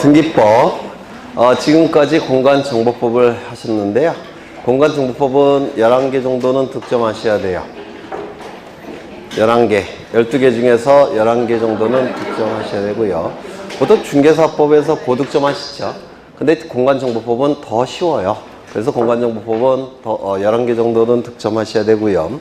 등기법. 지금까지 공간정보법을 하셨는데요. 공간정보법은 11개 정도는 득점하셔야 돼요. 11개. 12개 중에서 11개 정도는 득점하셔야 되고요. 보통 중개사법에서 고득점 하시죠. 근데 공간정보법은 더 쉬워요. 그래서 공간정보법은 더 11개 정도는 득점하셔야 되고요.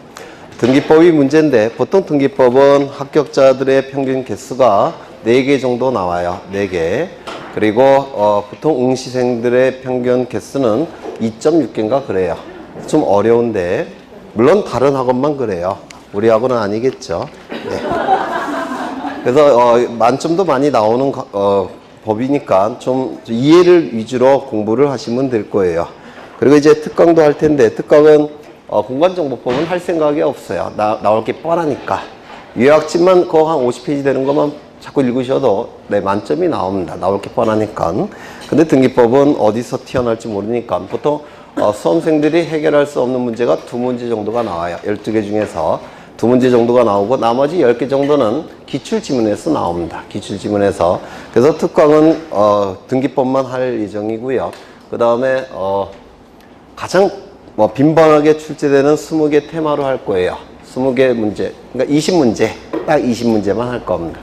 등기법이 문제인데 보통 등기법은 합격자들의 평균 개수가 4개 정도 나와요. 4개. 그리고 보통 응시생들의 평균 개수는 2.6개인가 그래요. 좀 어려운데 물론 다른 학원만 그래요. 우리 학원은 아니겠죠. 네. 그래서 만점도 많이 나오는 법이니까 좀 이해를 위주로 공부를 하시면 될 거예요. 그리고 이제 특강도 할 텐데 특강은 공간정보법은 할 생각이 없어요. 나올 게 뻔하니까. 요약집만 그거 한 50페이지 되는 것만 자꾸 읽으셔도 네, 만점이 나옵니다. 나올 게 뻔하니까. 근데 등기법은 어디서 튀어나올지 모르니까 보통 수험생들이 해결할 수 없는 문제가 2문제 정도가 나와요. 12개 중에서 2문제 정도가 나오고 나머지 10개 정도는 기출지문에서 나옵니다. 기출지문에서. 그래서 특강은 등기법만 할 예정이고요. 그 다음에 가장 빈번하게 출제되는 20개 테마로 할 거예요. 20개 문제. 그러니까 20문제. 딱 20문제만 할 겁니다.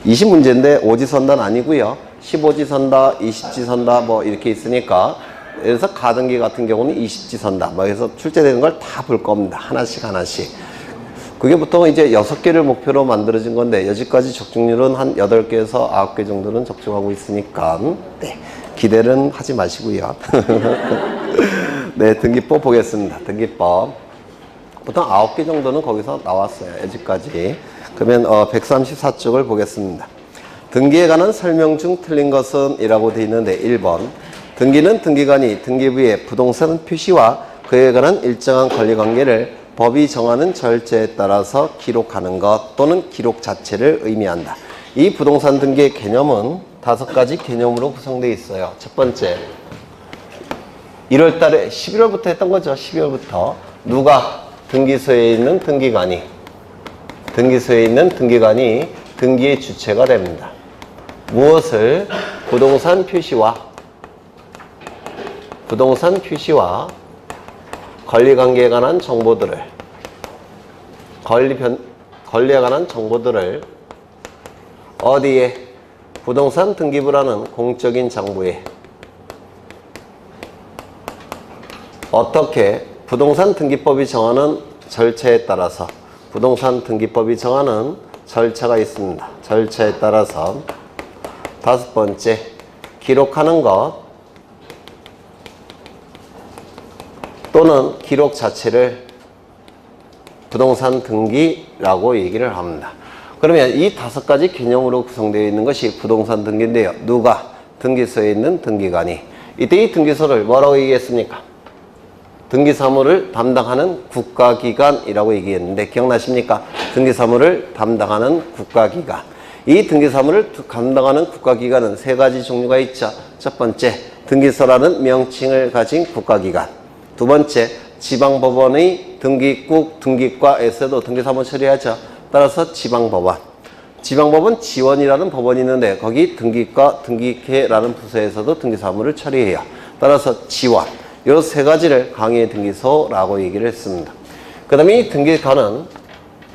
20문제인데 오지선단 아니고요. 15지선다, 20지선다 뭐 이렇게 있으니까 그래서 가등기 같은 경우는 20지선다. 뭐 그래서 출제되는 걸 다 볼 겁니다. 하나씩 하나씩. 그게 보통 이제 6개를 목표로 만들어진 건데 여지까지 적중률은 한 8개에서 9개 정도는 적중하고 있으니까 네, 기대는 하지 마시고요. 네, 등기법 보겠습니다. 등기법. 보통 9개 정도는 거기서 나왔어요. 여지까지. 그러면 134쪽을 보겠습니다. 등기에 관한 설명 중 틀린 것은 이라고 되어 있는데 1번. 등기는 등기관이 등기부에 부동산 표시와 그에 관한 일정한 권리관계를 법이 정하는 절차에 따라서 기록하는 것 또는 기록 자체를 의미한다. 이 부동산 등기의 개념은 5가지 개념으로 구성되어 있어요. 첫 번째, 1월 달에 11월부터 했던 거죠. 12월부터 누가 등기소에 있는 등기관이 등기의 주체가 됩니다. 무엇을? 부동산 표시와 권리관계에 관한 정보들을 권리에 관한 정보들을 어디에? 부동산 등기부라는 공적인 장부에 어떻게? 부동산 등기법이 정하는 절차에 따라서 부동산 등기법이 정하는 절차가 있습니다. 절차에 따라서 5번째, 기록하는 것 또는 기록 자체를 부동산 등기라고 얘기를 합니다. 그러면 이 5가지 개념으로 구성되어 있는 것이 부동산 등기인데요. 누가? 등기소에 있는 등기관이. 이때 이 등기소를 뭐라고 얘기했습니까? 등기사무를 담당하는 국가기관이라고 얘기했는데 기억나십니까? 등기사무를 담당하는 국가기관. 이 등기사무를 담당하는 국가기관은 3가지 종류가 있죠. 첫 번째, 등기소라는 명칭을 가진 국가기관. 두 번째, 지방법원의 등기국, 등기과에서도 등기사무 처리하죠. 따라서 지방법원. 지방법원 지원이라는 법원이 있는데 거기 등기과, 등기회라는 부서에서도 등기사무를 처리해요. 따라서 지원. 이 3가지를 강의 등기소라고 얘기를 했습니다. 그 다음에 이 등기관은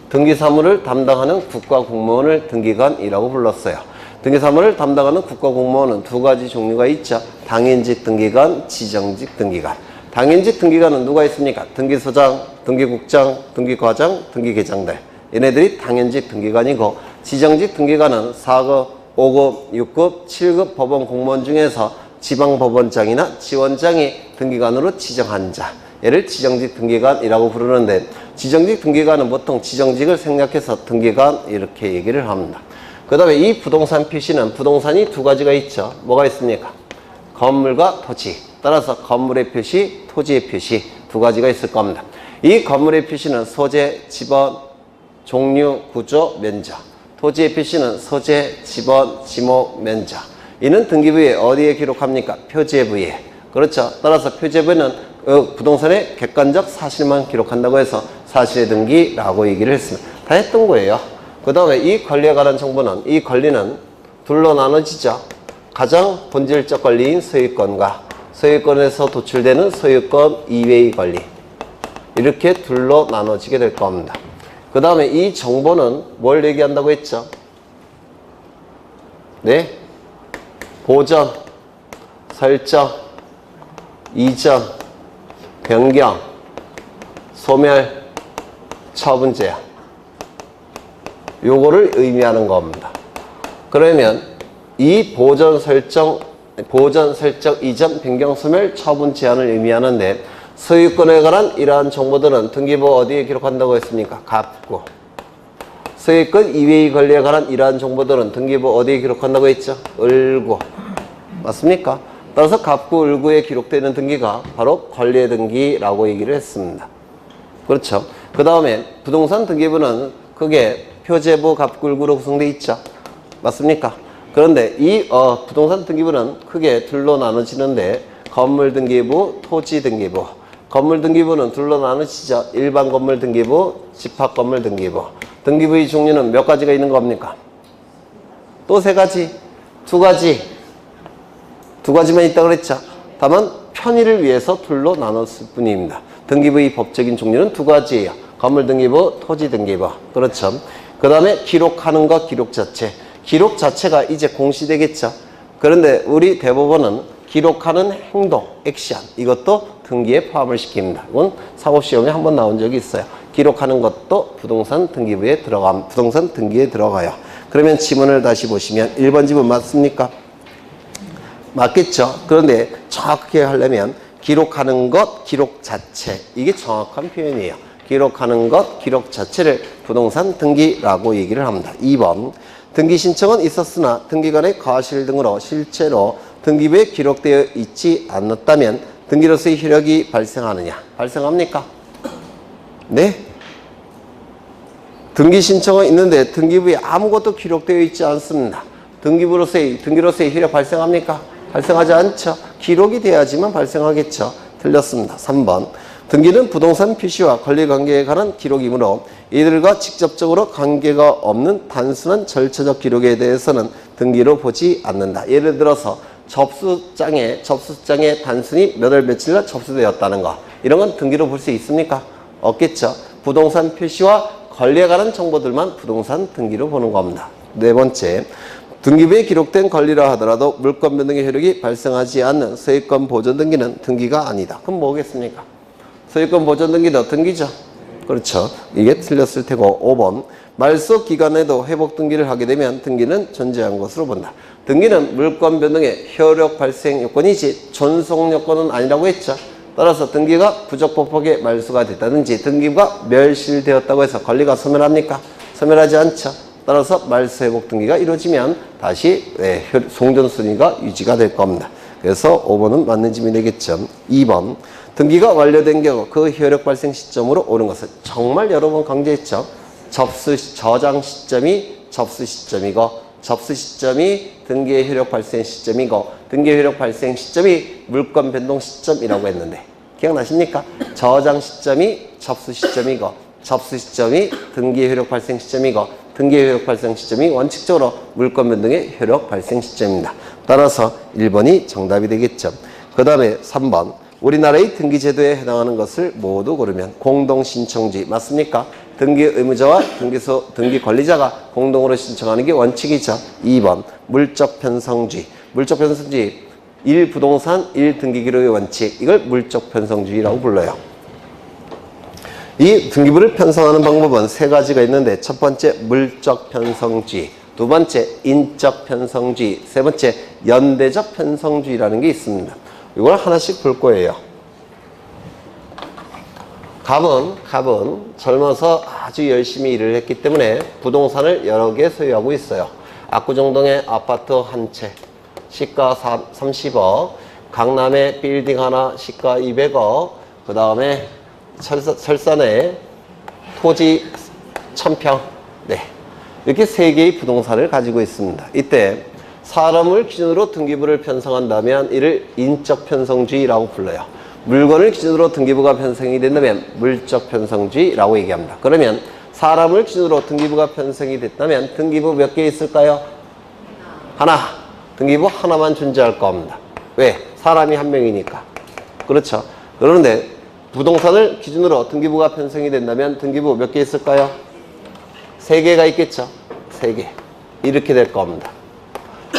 등기사무를 담당하는 국가공무원을 등기관이라고 불렀어요. 등기사무를 담당하는 국가공무원은 2가지 종류가 있죠. 당연직 등기관, 지정직 등기관. 당연직 등기관은 누가 있습니까? 등기소장, 등기국장, 등기과장, 등기계장들. 얘네들이 당연직 등기관이고 지정직 등기관은 4급, 5급, 6급, 7급 법원 공무원 중에서 지방법원장이나 지원장이 등기관으로 지정한 자. 얘를 지정직 등기관이라고 부르는데 지정직 등기관은 보통 지정직을 생략해서 등기관 이렇게 얘기를 합니다. 그 다음에 이 부동산 표시는 부동산이 2가지가 있죠. 뭐가 있습니까? 건물과 토지. 따라서 건물의 표시, 토지의 표시 2가지가 있을 겁니다. 이 건물의 표시는 소재, 지번, 종류, 구조, 면적. 토지의 표시는 소재, 지번, 지목, 면적. 이는 등기부에 어디에 기록합니까? 표제부에. 그렇죠. 따라서 표제부는 부동산의 객관적 사실만 기록한다고 해서 사실의 등기라고 얘기를 했습니다. 다 했던 거예요. 그 다음에 이 권리에 관한 정보는 이 권리는 둘로 나눠지죠. 가장 본질적 권리인 소유권과 소유권에서 도출되는 소유권 이외의 권리. 이렇게 둘로 나눠지게 될 겁니다. 그 다음에 이 정보는 뭘 얘기한다고 했죠? 네? 보전, 설정, 이전, 변경, 소멸, 처분 제한. 요거를 의미하는 겁니다. 그러면 이 보전, 설정, 이전, 변경, 소멸, 처분 제한을 의미하는데 소유권에 관한 이러한 정보들은 등기부 어디에 기록한다고 했습니까? 갑구. 소유권 이외의 권리에 관한 이러한 정보들은 등기부 어디에 기록한다고 했죠? 을구. 맞습니까? 따라서 갑구, 을구에 기록되는 등기가 바로 권리의 등기라고 얘기를 했습니다. 그렇죠? 그 다음에 부동산 등기부는 크게 표제부, 갑구, 을구로 구성되어 있죠? 맞습니까? 그런데 이 부동산 등기부는 크게 둘로 나눠지는데 건물 등기부, 토지 등기부. 건물 등기부는 둘로 나눠지죠. 일반 건물 등기부, 집합 건물 등기부. 등기부의 종류는 몇 가지가 있는 겁니까? 또 세 가지, 두 가지. 두 가지만 있다고 그랬죠. 다만 편의를 위해서 둘로 나눴을 뿐입니다. 등기부의 법적인 종류는 두 가지예요. 건물 등기부, 토지 등기부. 그렇죠. 그 다음에 기록하는 것, 기록 자체. 기록 자체가 이제 공시되겠죠. 그런데 우리 대법원은 기록하는 행동, 액션, 이것도 등기에 포함을 시킵니다. 이건 사법시험에 한번 나온 적이 있어요. 기록하는 것도 부동산 등기에 들어가요. 그러면 지문을 다시 보시면 1번 지문 맞습니까? 맞겠죠? 그런데 정확하게 하려면 기록하는 것, 기록 자체, 이게 정확한 표현이에요. 기록하는 것, 기록 자체를 부동산 등기라고 얘기를 합니다. 2번, 등기 신청은 있었으나 등기관의 과실 등으로 실제로 등기부에 기록되어 있지 않았다면 등기로서의 효력이 발생하느냐? 발생합니까? 네? 등기 신청은 있는데 등기부에 아무것도 기록되어 있지 않습니다. 등기로서의 효력 발생합니까? 발생하지 않죠. 기록이 돼야지만 발생하겠죠. 틀렸습니다. 3번. 등기는 부동산 표시와 권리관계에 관한 기록이므로 이들과 직접적으로 관계가 없는 단순한 절차적 기록에 대해서는 등기로 보지 않는다. 예를 들어서 접수장에 단순히 몇 월 며칠날 접수되었다는 거. 이런 건 등기로 볼 수 있습니까? 없겠죠. 부동산 표시와 권리에 관한 정보들만 부동산 등기로 보는 겁니다. 네 번째. 등기부에 기록된 권리라 하더라도 물권 변동의 효력이 발생하지 않는 소유권 보존 등기는 등기가 아니다. 그럼 뭐겠습니까? 소유권 보존 등기도 등기죠. 그렇죠. 이게 틀렸을 테고 5번. 말소 기간에도 회복 등기를 하게 되면 등기는 존재한 것으로 본다. 등기는 물권 변동의 효력 발생 요건이지 존속 요건은 아니라고 했죠. 따라서 등기가 부적법하게 말소가 됐다든지 등기부가 멸실되었다고 해서 권리가 소멸합니까? 소멸하지 않죠. 따라서 말소 회복 등기가 이루어지면 다시 송전 순위가 유지가 될 겁니다. 그래서 5번은 맞는 질문이 되겠죠. 2번. 등기가 완료된 경우 그 효력 발생 시점으로 오는 것은 정말 여러 번 강조했죠. 저장 시점이 접수 시점이고 접수 시점이 등기의 효력 발생 시점이고 등기의 효력 발생 시점이 물권 변동 시점이라고 했는데 기억나십니까? 저장 시점이 접수 시점이고 접수 시점이 등기의 효력 발생 시점이고 등기의 효력 발생 시점이 원칙적으로 물권 변동의 효력 발생 시점입니다. 따라서 1번이 정답이 되겠죠. 그 다음에 3번. 우리나라의 등기제도에 해당하는 것을 모두 고르면 공동신청주의 맞습니까? 등기 의무자와 등기 권리자가 공동으로 신청하는 게 원칙이죠. 2번 물적 편성주의. 물적 편성주의 1부동산 1등기기록의 원칙. 이걸 물적 편성주의라고 불러요. 이 등기부를 편성하는 방법은 세 가지가 있는데 첫 번째 물적 편성주의, 두 번째 인적 편성주의, 세 번째 연대적 편성주의라는 게 있습니다. 이걸 하나씩 볼 거예요. 갑은 젊어서 아주 열심히 일을 했기 때문에 부동산을 여러 개 소유하고 있어요. 압구정동에 아파트 한 채, 시가 30억, 강남에 빌딩 하나, 시가 200억, 그 다음에 설산에 토지 1000평, 네, 이렇게 세 개의 부동산을 가지고 있습니다. 이때 사람을 기준으로 등기부를 편성한다면 이를 인적 편성주의라고 불러요. 물건을 기준으로 등기부가 편성이 된다면 물적 편성주의라고 얘기합니다. 그러면 사람을 기준으로 등기부가 편성이 됐다면 등기부 몇 개 있을까요? 하나. 등기부 하나만 존재할 겁니다. 왜? 사람이 한 명이니까. 그렇죠. 그런데 부동산을 기준으로 등기부가 편성이 된다면 등기부 몇 개 있을까요? 3개가 있겠죠. 3개. 이렇게 될 겁니다.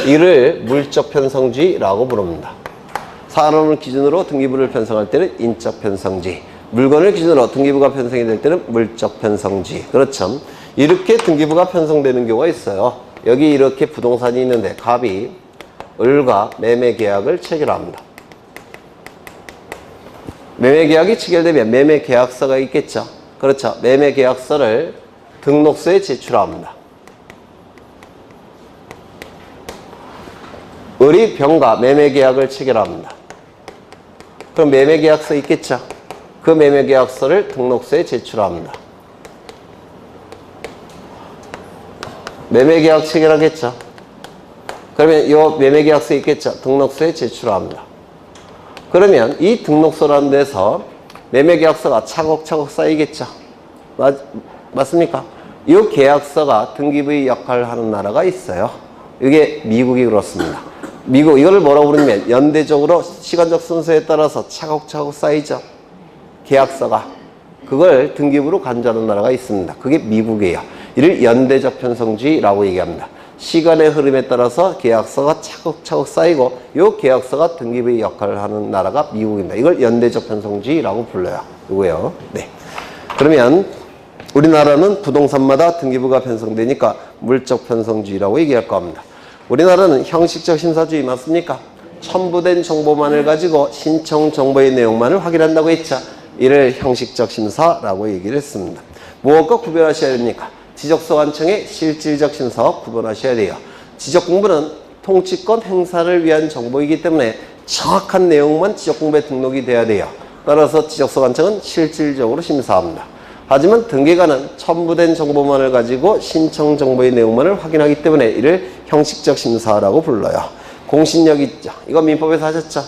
이를 물적 편성지라고 부릅니다. 사람을 기준으로 등기부를 편성할 때는 인적 편성지, 물건을 기준으로 등기부가 편성이 될 때는 물적 편성지. 그렇죠. 이렇게 등기부가 편성되는 경우가 있어요. 여기 이렇게 부동산이 있는데 갑이 을과 매매 계약을 체결합니다. 매매 계약이 체결되면 매매 계약서가 있겠죠. 그렇죠. 매매 계약서를 등록소에 제출합니다. 을이 병과 매매 계약을 체결합니다. 그럼 매매 계약서 있겠죠. 그 매매 계약서를 등록소에 제출합니다. 매매 계약 체결하겠죠. 그러면 이 매매 계약서 있겠죠. 등록소에 제출합니다. 그러면 이 등록소라는 데서 매매 계약서가 차곡차곡 쌓이겠죠. 맞습니까? 이 계약서가 등기부의 역할을 하는 나라가 있어요. 이게 미국이 그렇습니다. 미국 이거를 뭐라고 부르냐면 연대적으로 시간적 순서에 따라서 차곡차곡 쌓이죠. 계약서가. 그걸 등기부로 간주하는 나라가 있습니다. 그게 미국이에요. 이를 연대적 편성주의라고 얘기합니다. 시간의 흐름에 따라서 계약서가 차곡차곡 쌓이고 이 계약서가 등기부의 역할을 하는 나라가 미국입니다. 이걸 연대적 편성주의라고 불러요. 이거요. 네. 그러면 우리나라는 부동산마다 등기부가 편성되니까 물적 편성주의라고 얘기할 겁니다. 우리나라는 형식적 심사주의 맞습니까? 첨부된 정보만을 가지고 신청 정보의 내용만을 확인한다고 했죠. 이를 형식적 심사라고 얘기를 했습니다. 무엇과 구별하셔야 됩니까? 지적소관청의 실질적 심사와 구분하셔야 돼요. 지적공부는 통치권 행사를 위한 정보이기 때문에 정확한 내용만 지적공부에 등록이 돼야 돼요. 따라서 지적소관청은 실질적으로 심사합니다. 하지만 등기관은 첨부된 정보만을 가지고 신청 정보의 내용만을 확인하기 때문에 이를 형식적 심사라고 불러요. 공신력 있죠. 이거 민법에서 하셨죠?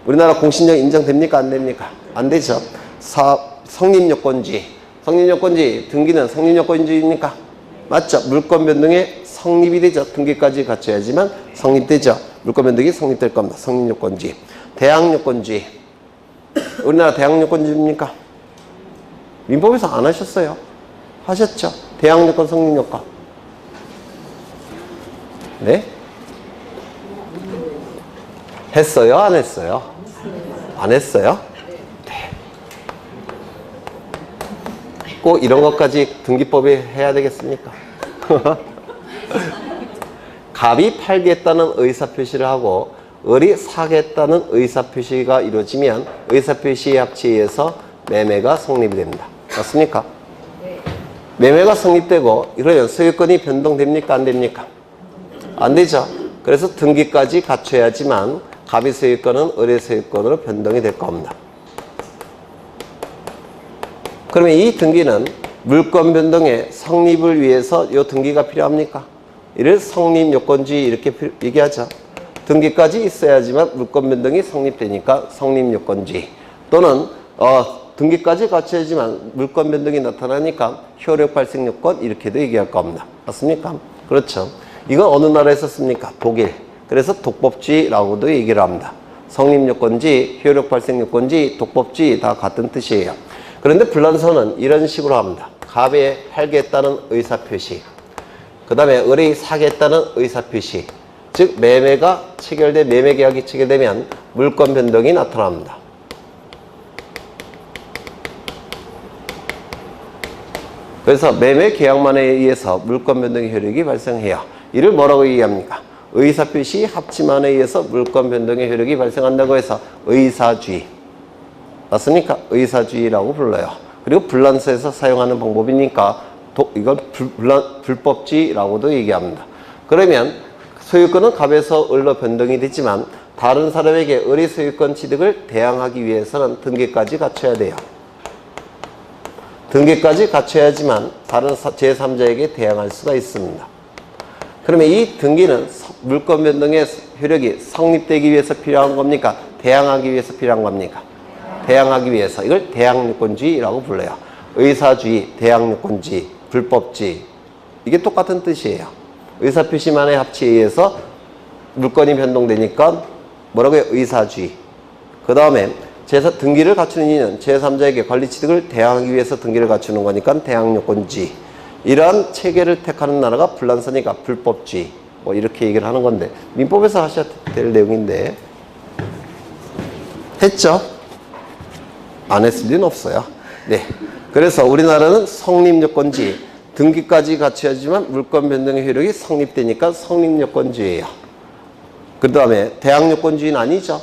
우리나라 공신력 인정됩니까? 안 됩니까? 안 되죠. 성립요건주의. 성립요건주의. 등기는 성립요건주의입니까? 맞죠? 물권 변동에 성립이 되죠. 등기까지 갖춰야지만 성립되죠. 물권 변동이 성립될 겁니다. 성립요건주의. 대항요건주의. 우리나라 대항요건주의입니까? 민법에서 안 하셨어요. 하셨죠? 대항요건, 성립요건. 네? 했어요? 안 했어요? 안 했어요? 네. 꼭 이런 것까지 등기법에 해야 되겠습니까? 갑이 팔겠다는 의사표시를 하고 을이 사겠다는 의사표시가 이루어지면 의사표시의 합치에 의해서 매매가 성립이 됩니다. 맞습니까? 네. 매매가 성립되고 그러면 소유권이 변동됩니까? 안 됩니까? 안 되죠. 그래서 등기까지 갖춰야지만 갑의 소유권은 을의 소유권으로 변동이 될 겁니다. 그러면 이 등기는 물권 변동의 성립을 위해서 이 등기가 필요합니까? 이를 성립요건주의 이렇게 얘기하죠. 등기까지 있어야지만 물권 변동이 성립되니까 성립요건주의 또는 등기까지 갖춰야지만 물권 변동이 나타나니까 효력 발생 요건 이렇게도 얘기할 겁니다. 맞습니까? 그렇죠. 이건 어느 나라에 썼습니까? 독일. 그래서 독법주의라고도 얘기를 합니다. 성립요건주의, 효력 발생 요건주의, 독법주의 다 같은 뜻이에요. 그런데 불란서는 이런 식으로 합니다. 갑에 팔겠다는 의사표시, 그 다음에 을이 사겠다는 의사표시, 즉 매매가 체결돼 매매 계약이 체결되면 물권 변동이 나타납니다. 그래서 매매 계약만에 의해서 물권 변동의 효력이 발생해요. 이를 뭐라고 얘기합니까? 의사표시 합치만에 의해서 물권 변동의 효력이 발생한다고 해서 의사주의. 맞습니까? 의사주의라고 불러요. 그리고 불란서에서 사용하는 방법이니까 이걸 불법주의라고도 얘기합니다. 그러면 소유권은 갑에서 을로 변동이 되지만 다른 사람에게 을의 소유권 취득을 대항하기 위해서는 등기까지 갖춰야 돼요. 등기까지 갖춰야지만 다른 제3자에게 대항할 수가 있습니다. 그러면 이 등기는 물권 변동의 효력이 성립되기 위해서 필요한 겁니까? 대항하기 위해서 필요한 겁니까? 대항하기 위해서. 이걸 대항요건주의라고 불러요. 의사주의, 대항요건주의, 불법주의. 이게 똑같은 뜻이에요. 의사표시만의 합치에 의해서 물건이 변동되니까 뭐라고요? 의사주의. 그 다음에 등기를 갖추는 이유는 제3자에게 권리취득을 대항하기 위해서 등기를 갖추는 거니까 대항요건주의. 이러한 체계를 택하는 나라가 불란서니까 불법주의. 뭐 이렇게 얘기를 하는 건데 민법에서 하셔야 될 내용인데 했죠? 안 했을 리는 없어요. 네. 그래서 우리나라는 성립요건주의. 등기까지 갖춰야지만 물권 변동의 효력이 성립되니까 성립요건주의예요. 그 다음에 대항요건주의는 아니죠.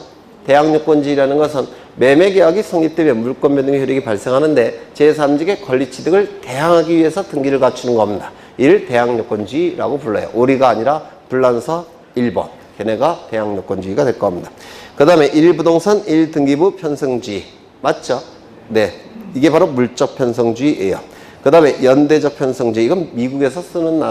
대항요건주의라는 것은 매매계약이 성립되면 물권 변동의 효력이 발생하는데 제3직의 권리취득을 대항하기 위해서 등기를 갖추는 겁니다. 이를 대항요건주의라고 불러요. 오리가 아니라 불란서 1번. 걔네가 대항요건주의가 될 겁니다. 그 다음에 1부동산 1등기부 편성주의. 맞죠? 네. 이게 바로 물적 편성주의예요. 그 다음에 연대적 편성주의. 이건 미국에서 쓰는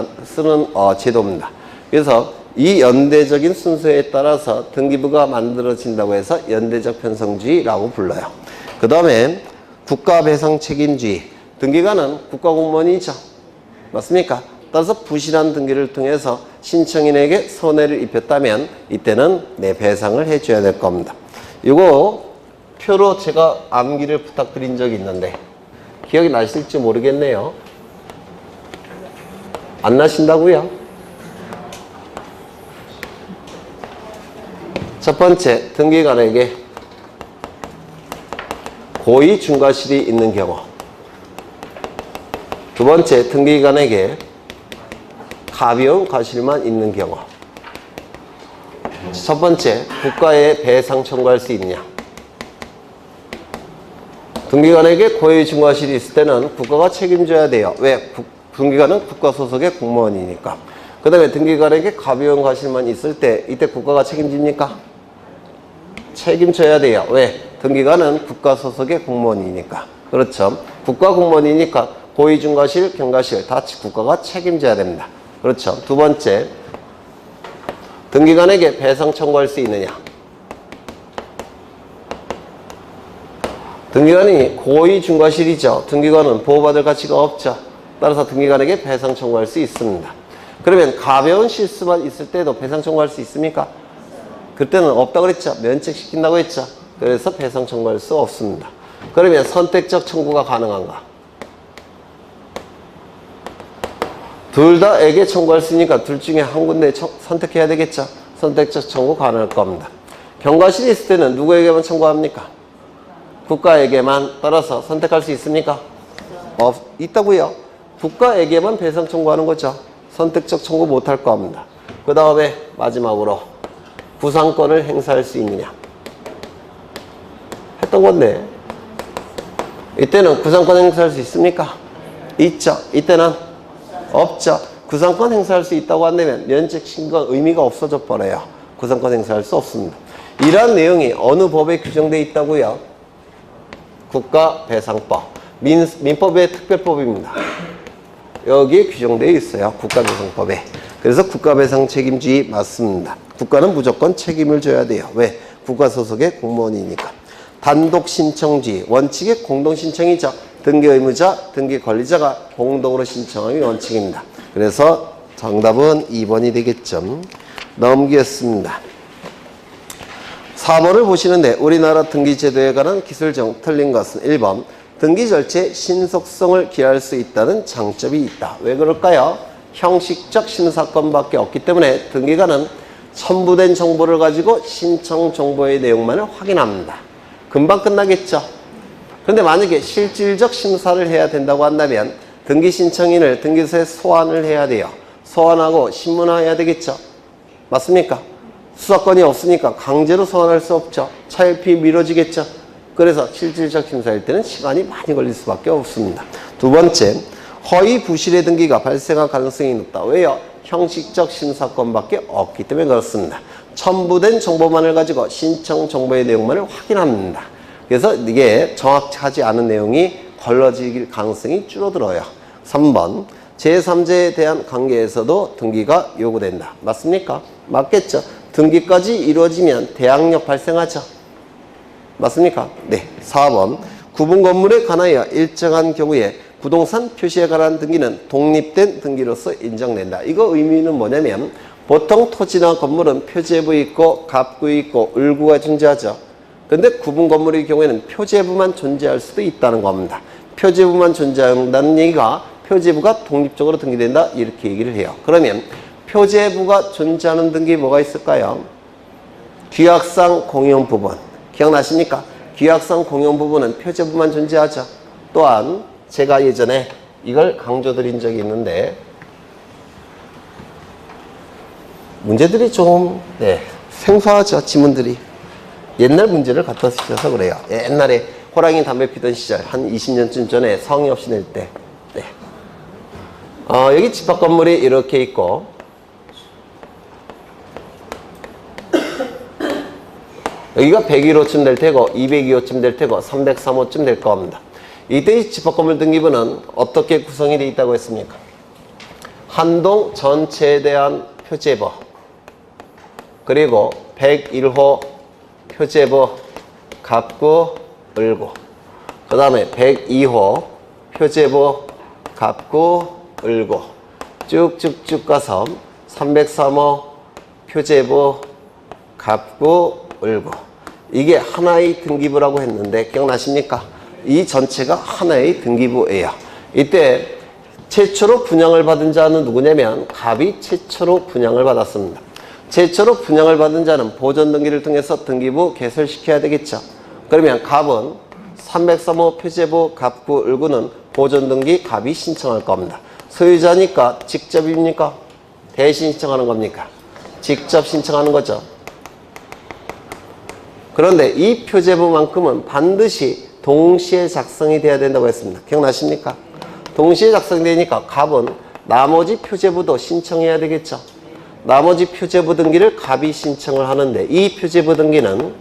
제도입니다. 그래서 이 연대적인 순서에 따라서 등기부가 만들어진다고 해서 연대적 편성주의라고 불러요. 그 다음에 국가배상책임주의. 등기관은 국가공무원이죠. 맞습니까? 따라서 부실한 등기를 통해서 신청인에게 손해를 입혔다면 이때는 배상을 해줘야 될 겁니다. 이거 표로 제가 암기를 부탁드린 적이 있는데 기억이 나실지 모르겠네요. 안 나신다고요? 첫 번째, 등기관에게 고의 중과실이 있는 경우. 두 번째, 등기관에게 가벼운 과실만 있는 경우. 첫 번째, 국가에 배상 청구할 수 있느냐. 등기관에게 고의 중과실이 있을 때는 국가가 책임져야 돼요. 왜? 등기관은 국가 소속의 공무원이니까. 그 다음에 등기관에게 가벼운 과실만 있을 때 이때 국가가 책임집니까? 책임져야 돼요. 왜? 등기관은 국가 소속의 공무원이니까. 그렇죠. 국가 공무원이니까 고의 중과실, 경과실 다 국가가 책임져야 됩니다. 그렇죠. 두 번째, 등기관에게 배상 청구할 수 있느냐. 등기관이 고의 중과실이죠. 등기관은 보호받을 가치가 없죠. 따라서 등기관에게 배상 청구할 수 있습니다. 그러면 가벼운 실수만 있을 때도 배상 청구할 수 있습니까? 그때는 없다고 그랬죠. 면책시킨다고 했죠. 그래서 배상 청구할 수 없습니다. 그러면 선택적 청구가 가능한가? 둘 다에게 청구할 수 있으니까 둘 중에 한 군데 선택해야 되겠죠. 선택적 청구 가능할 겁니다. 경과실이 있을 때는 누구에게만 청구합니까? 국가에게만. 따라서 선택할 수 있습니까? 있다고요. 국가에게만 배상 청구하는 거죠. 선택적 청구 못할 겁니다. 그 다음에 마지막으로 구상권을 행사할 수 있느냐. 했던 건데 이때는 구상권 행사할 수 있습니까? 있죠. 이때는 없죠. 구상권 행사할 수 있다고 한다면 면책신 건 의미가 없어져 버려요. 구상권 행사할 수 없습니다. 이러한 내용이 어느 법에 규정되어 있다고요? 국가배상법. 민법의 특별법입니다. 여기에 규정되어 있어요. 국가배상법에. 그래서 국가배상 책임주의 맞습니다. 국가는 무조건 책임을 져야 돼요. 왜? 국가 소속의 공무원이니까. 단독 신청주의. 원칙의 공동 신청이죠. 등기 의무자, 등기 권리자가 공동으로 신청함이 원칙입니다. 그래서 정답은 2번이 되겠죠. 넘기겠습니다. 4번을 보시는데 우리나라 등기제도에 관한 기술적 틀린 것은 1번 등기 절차의 신속성을 기할 수 있다는 장점이 있다. 왜 그럴까요? 형식적 심사권밖에 없기 때문에 등기관은 첨부된 정보를 가지고 신청 정보의 내용만을 확인합니다. 금방 끝나겠죠. 그런데 만약에 실질적 심사를 해야 된다고 한다면 등기 신청인을 등기소에 소환을 해야 돼요. 소환하고 신문화해야 되겠죠. 맞습니까? 수사권이 없으니까 강제로 소환할 수 없죠. 차일피 미뤄지겠죠. 그래서 실질적 심사일 때는 시간이 많이 걸릴 수밖에 없습니다. 두 번째, 허위 부실의 등기가 발생할 가능성이 높다. 왜요? 형식적 심사권밖에 없기 때문에 그렇습니다. 첨부된 정보만을 가지고 신청 정보의 내용만을 확인합니다. 그래서 이게 정확하지 않은 내용이 걸러질 가능성이 줄어들어요. 3번, 제3자에 대한 관계에서도 등기가 요구된다. 맞습니까? 맞겠죠. 등기까지 이루어지면 대항력 발생하죠. 맞습니까? 네. 4번, 구분 건물에 관하여 일정한 경우에 부동산 표시에 관한 등기는 독립된 등기로서 인정된다. 이거 의미는 뭐냐면 보통 토지나 건물은 표제부 있고 갑구 있고 을구가 존재하죠. 근데 구분 건물의 경우에는 표제부만 존재할 수도 있다는 겁니다. 표제부만 존재한다는 얘기가 표제부가 독립적으로 등기된다 이렇게 얘기를 해요. 그러면 표제부가 존재하는 등기 뭐가 있을까요? 규약상 공용 부분 기억나십니까? 규약상 공용 부분은 표제부만 존재하죠. 또한 제가 예전에 이걸 강조드린 적이 있는데 문제들이 좀 생소하죠. 지문들이. 옛날 문제를 갖다 쓰셔서 그래요. 옛날에 호랑이 담배 피던 시절 한 20년쯤 전에 성의 없이 낼 때 여기 집합 건물이 이렇게 있고 여기가 101호쯤 될 테고 202호쯤 될 테고 303호쯤 될 겁니다. 이때 이 집합 건물 등기부는 어떻게 구성이 되어 있다고 했습니까? 한 동 전체에 대한 표제부 그리고 101호 표제부 갑구 을구 그 다음에 102호 표제부 갑구 을구 쭉쭉쭉 가서 303호 표제부 갑구 을구 이게 하나의 등기부라고 했는데 기억나십니까? 이 전체가 하나의 등기부예요. 이때 최초로 분양을 받은 자는 누구냐면 갑이 최초로 분양을 받았습니다. 최초로 분양을 받은 자는 보존등기를 통해서 등기부 개설시켜야 되겠죠. 그러면 갑은 303호 표제부 갑구 을구는 보존등기 갑이 신청할 겁니다. 소유자니까 직접입니까? 대신 신청하는 겁니까? 직접 신청하는 거죠. 그런데 이 표제부만큼은 반드시 동시에 작성이 돼야 된다고 했습니다. 기억나십니까? 동시에 작성이 되니까 갑은 나머지 표제부도 신청해야 되겠죠. 나머지 표제부 등기를 갑이 신청을 하는데 이 표제부 등기는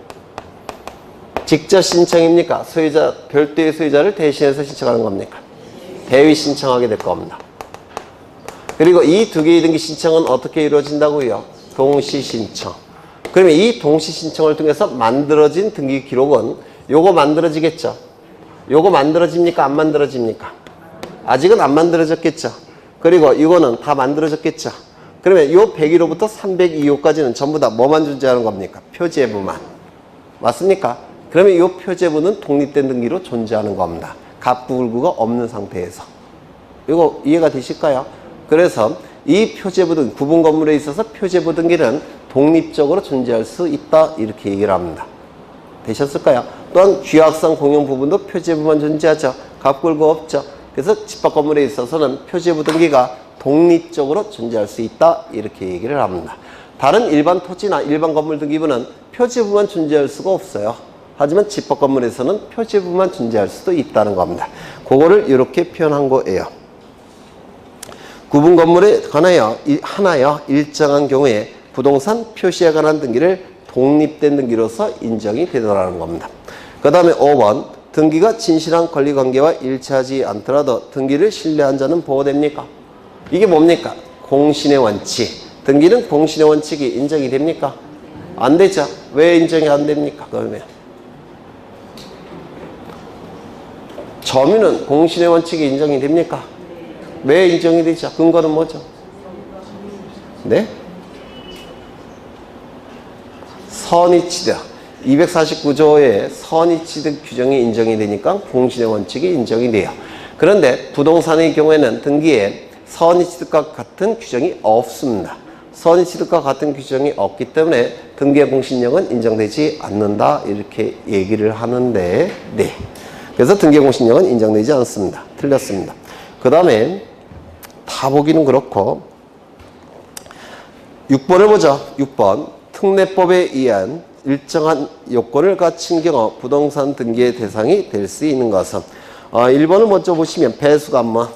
직접 신청입니까? 소유자, 별도의 소유자를 대신해서 신청하는 겁니까? 대위 신청하게 될 겁니다. 그리고 이 두 개의 등기 신청은 어떻게 이루어진다고요? 동시 신청. 그러면 이 동시 신청을 통해서 만들어진 등기 기록은 요거 만들어지겠죠? 요거 만들어집니까? 안 만들어집니까? 아직은 안 만들어졌겠죠? 그리고 이거는 다 만들어졌겠죠? 그러면 요 101호부터 302호까지는 전부 다 뭐만 존재하는 겁니까? 표제부만. 맞습니까? 그러면 이 표제부는 독립된 등기로 존재하는 겁니다. 갑구을구가 없는 상태에서. 이거 이해가 되실까요? 그래서 이 표제부 등 구분 건물에 있어서 표제부 등기는 독립적으로 존재할 수 있다 이렇게 얘기를 합니다. 되셨을까요? 또한 규약상 공용 부분도 표제부만 존재하죠. 갑구을구 없죠. 그래서 집합 건물에 있어서는 표제부 등기가 독립적으로 존재할 수 있다 이렇게 얘기를 합니다. 다른 일반 토지나 일반 건물 등기부는 표제부만 존재할 수가 없어요. 하지만 집합 건물에서는 표제부만 존재할 수도 있다는 겁니다. 그거를 이렇게 표현한 거예요. 구분 건물에 하나여 일정한 경우에 부동산 표시에 관한 등기를 독립된 등기로서 인정이 되더라는 겁니다. 그 다음에 5번 등기가 진실한 권리관계와 일치하지 않더라도 등기를 신뢰한 자는 보호됩니까? 이게 뭡니까? 공신의 원칙. 등기는 공신의 원칙이 인정이 됩니까? 안 되죠. 왜 인정이 안 됩니까? 그러면 점유는 공신의 원칙이 인정이 됩니까? 왜 인정이 되죠? 근거는 뭐죠? 네? 선의취득 249조의 선의취득 규정이 인정이 되니까 공신의 원칙이 인정이 돼요. 그런데 부동산의 경우에는 등기에 선의취득과 같은 규정이 없습니다. 선의취득과 같은 규정이 없기 때문에 등기의 공신력은 인정되지 않는다 이렇게 얘기를 하는데 그래서 등기의 공신력은 인정되지 않습니다. 틀렸습니다. 그 다음에 다 보기는 그렇고 6번을 보죠. 6번 특례법에 의한 일정한 요건을 갖춘 경우 부동산 등기의 대상이 될 수 있는 것은 1번을 먼저 보시면 배수관문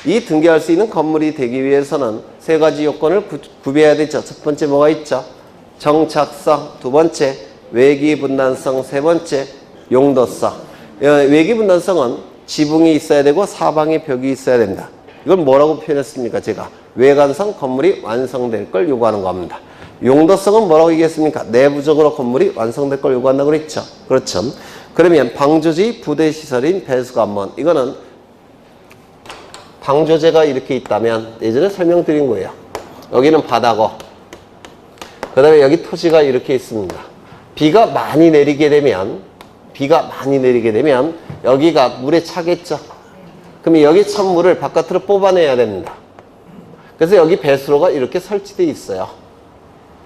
이 등기할 수 있는 건물이 되기 위해서는 세 가지 요건을 구비해야 되죠. 첫 번째 뭐가 있죠? 정착성, 두 번째 외기분단성, 세 번째 용도성. 외기분단성은 지붕이 있어야 되고 사방에 벽이 있어야 됩니다. 이건 뭐라고 표현했습니까? 제가 외관상 건물이 완성될 걸 요구하는 겁니다. 용도성은 뭐라고 얘기했습니까? 내부적으로 건물이 완성될 걸 요구한다고 그랬죠. 그렇죠. 그러면 방조지 부대시설인 배수관문 이거는 방조제가 이렇게 있다면 예전에 설명드린 거예요. 여기는 바다고 그 다음에 여기 토지가 이렇게 있습니다. 비가 많이 내리게 되면 여기가 물에 차겠죠. 그러면 여기 찬 물을 바깥으로 뽑아내야 됩니다. 그래서 여기 배수로가 이렇게 설치되어 있어요.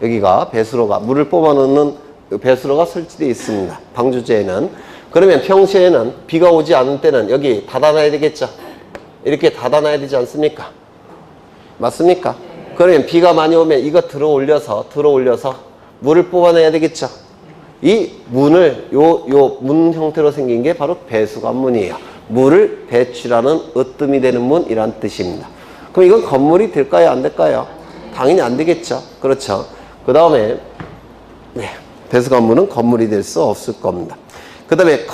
여기가 배수로가 물을 뽑아넣는 배수로가 설치되어 있습니다. 방조제에는. 그러면 평소에는 비가 오지 않을 때는 여기 닫아놔야 되겠죠. 이렇게 닫아놔야 되지 않습니까? 맞습니까? 그러면 비가 많이 오면 이거 들어올려서 물을 뽑아내야 되겠죠. 이 문을 요 문 형태로 생긴 게 바로 배수관문이에요. 물을 배출하는 으뜸이 되는 문이란 뜻입니다. 그럼 이건 건물이 될까요? 안 될까요? 당연히 안 되겠죠. 그렇죠. 그 다음에 배수관문은 건물이 될 수 없을 겁니다. 그 다음에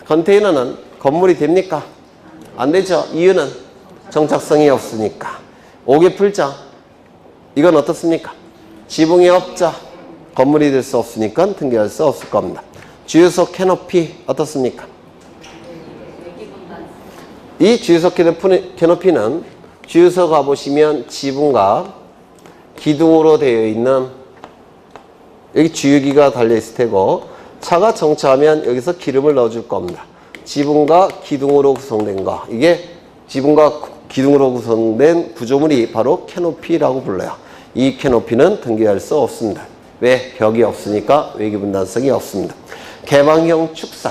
컨테이너는 건물이 됩니까? 안 되죠. 이유는 정착성이 없으니까. 오개풀장 이건 어떻습니까? 지붕이 없죠. 건물이 될 수 없으니까 등기할 수 없을 겁니다. 주유소 캐노피 어떻습니까? 이 주유소 캐노피는 주유소 가보시면 지붕과 기둥으로 되어 있는 여기 주유기가 달려있을 테고 차가 정차하면 여기서 기름을 넣어줄 겁니다. 지붕과 기둥으로 구성된 거 이게 지붕과 기둥으로 구성된 구조물이 바로 캐노피라고 불러요. 이 캐노피는 등기할 수 없습니다. 왜? 벽이 없으니까 외기분단성이 없습니다. 개방형 축사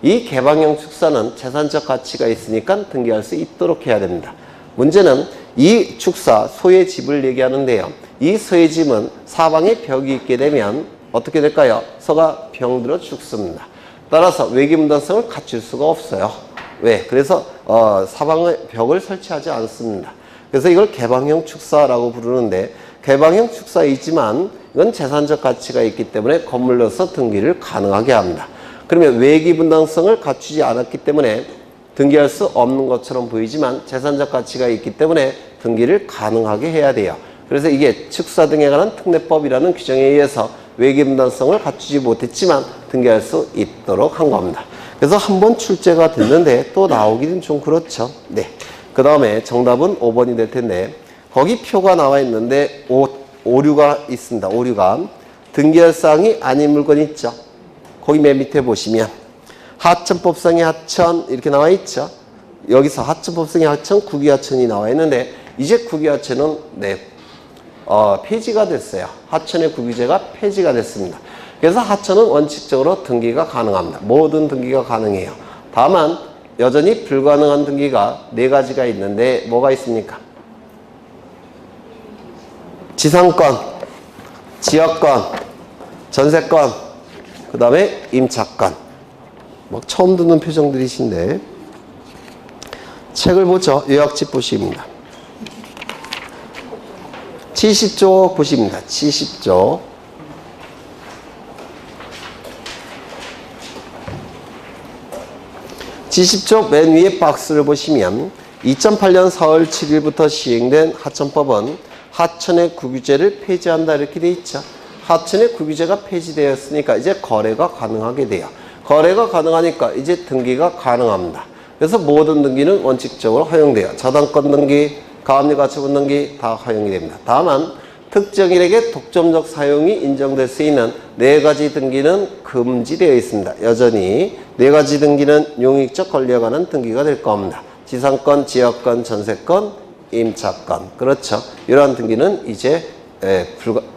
이 개방형 축사는 재산적 가치가 있으니까 등기할 수 있도록 해야 됩니다. 문제는 이 축사 소의 집을 얘기하는데요. 이 소의 집은 사방에 벽이 있게 되면 어떻게 될까요? 소가 병들어 죽습니다. 따라서 외기분단성을 갖출 수가 없어요. 왜? 그래서 사방에 벽을 설치하지 않습니다. 그래서 이걸 개방형 축사라고 부르는데 개방형 축사이지만 이건 재산적 가치가 있기 때문에 건물로서 등기를 가능하게 합니다. 그러면 외기분당성을 갖추지 않았기 때문에 등기할 수 없는 것처럼 보이지만 재산적 가치가 있기 때문에 등기를 가능하게 해야 돼요. 그래서 이게 축사 등에 관한 특례법이라는 규정에 의해서 외기분당성을 갖추지 못했지만 등기할 수 있도록 한 겁니다. 그래서 한번 출제가 됐는데 또 나오기는 좀 그렇죠. 네. 그 다음에 정답은 5번이 될 텐데 거기 표가 나와 있는데 오류가 있습니다. 오류가 등기할 사항이 아닌 물건이 있죠. 거기 맨 밑에 보시면 하천법상의 하천 이렇게 나와 있죠. 여기서 하천법상의 하천, 국유하천이 나와 있는데 이제 국유하천은 폐지가 됐어요. 하천의 국유제가 폐지가 됐습니다. 그래서 하천은 원칙적으로 등기가 가능합니다. 모든 등기가 가능해요. 다만 여전히 불가능한 등기가 4가지가 있는데 뭐가 있습니까? 지상권, 지역권, 전세권, 그 다음에 임차권. 막 처음 듣는 표정들이신데 책을 보죠. 요약집 보십니다. 70조 보십니다. 70조. 맨 위에 박스를 보시면 2008년 4월 7일부터 시행된 하천법은 하천의 국유제를 폐지한다 이렇게 돼 있죠. 하천의 국유제가 폐지되었으니까 이제 거래가 가능하게 돼요. 거래가 가능하니까 이제 등기가 가능합니다. 그래서 모든 등기는 원칙적으로 허용돼요. 저당권 등기, 가압류가처분 등기 다 허용이 됩니다. 다만 특정인에게 독점적 사용이 인정될 수 있는 4가지 등기는 금지되어 있습니다. 여전히 4가지 등기는 용익적 권리에 관한 등기가 될 겁니다. 지상권, 지역권, 전세권, 임차권. 그렇죠. 이러한 등기는 이제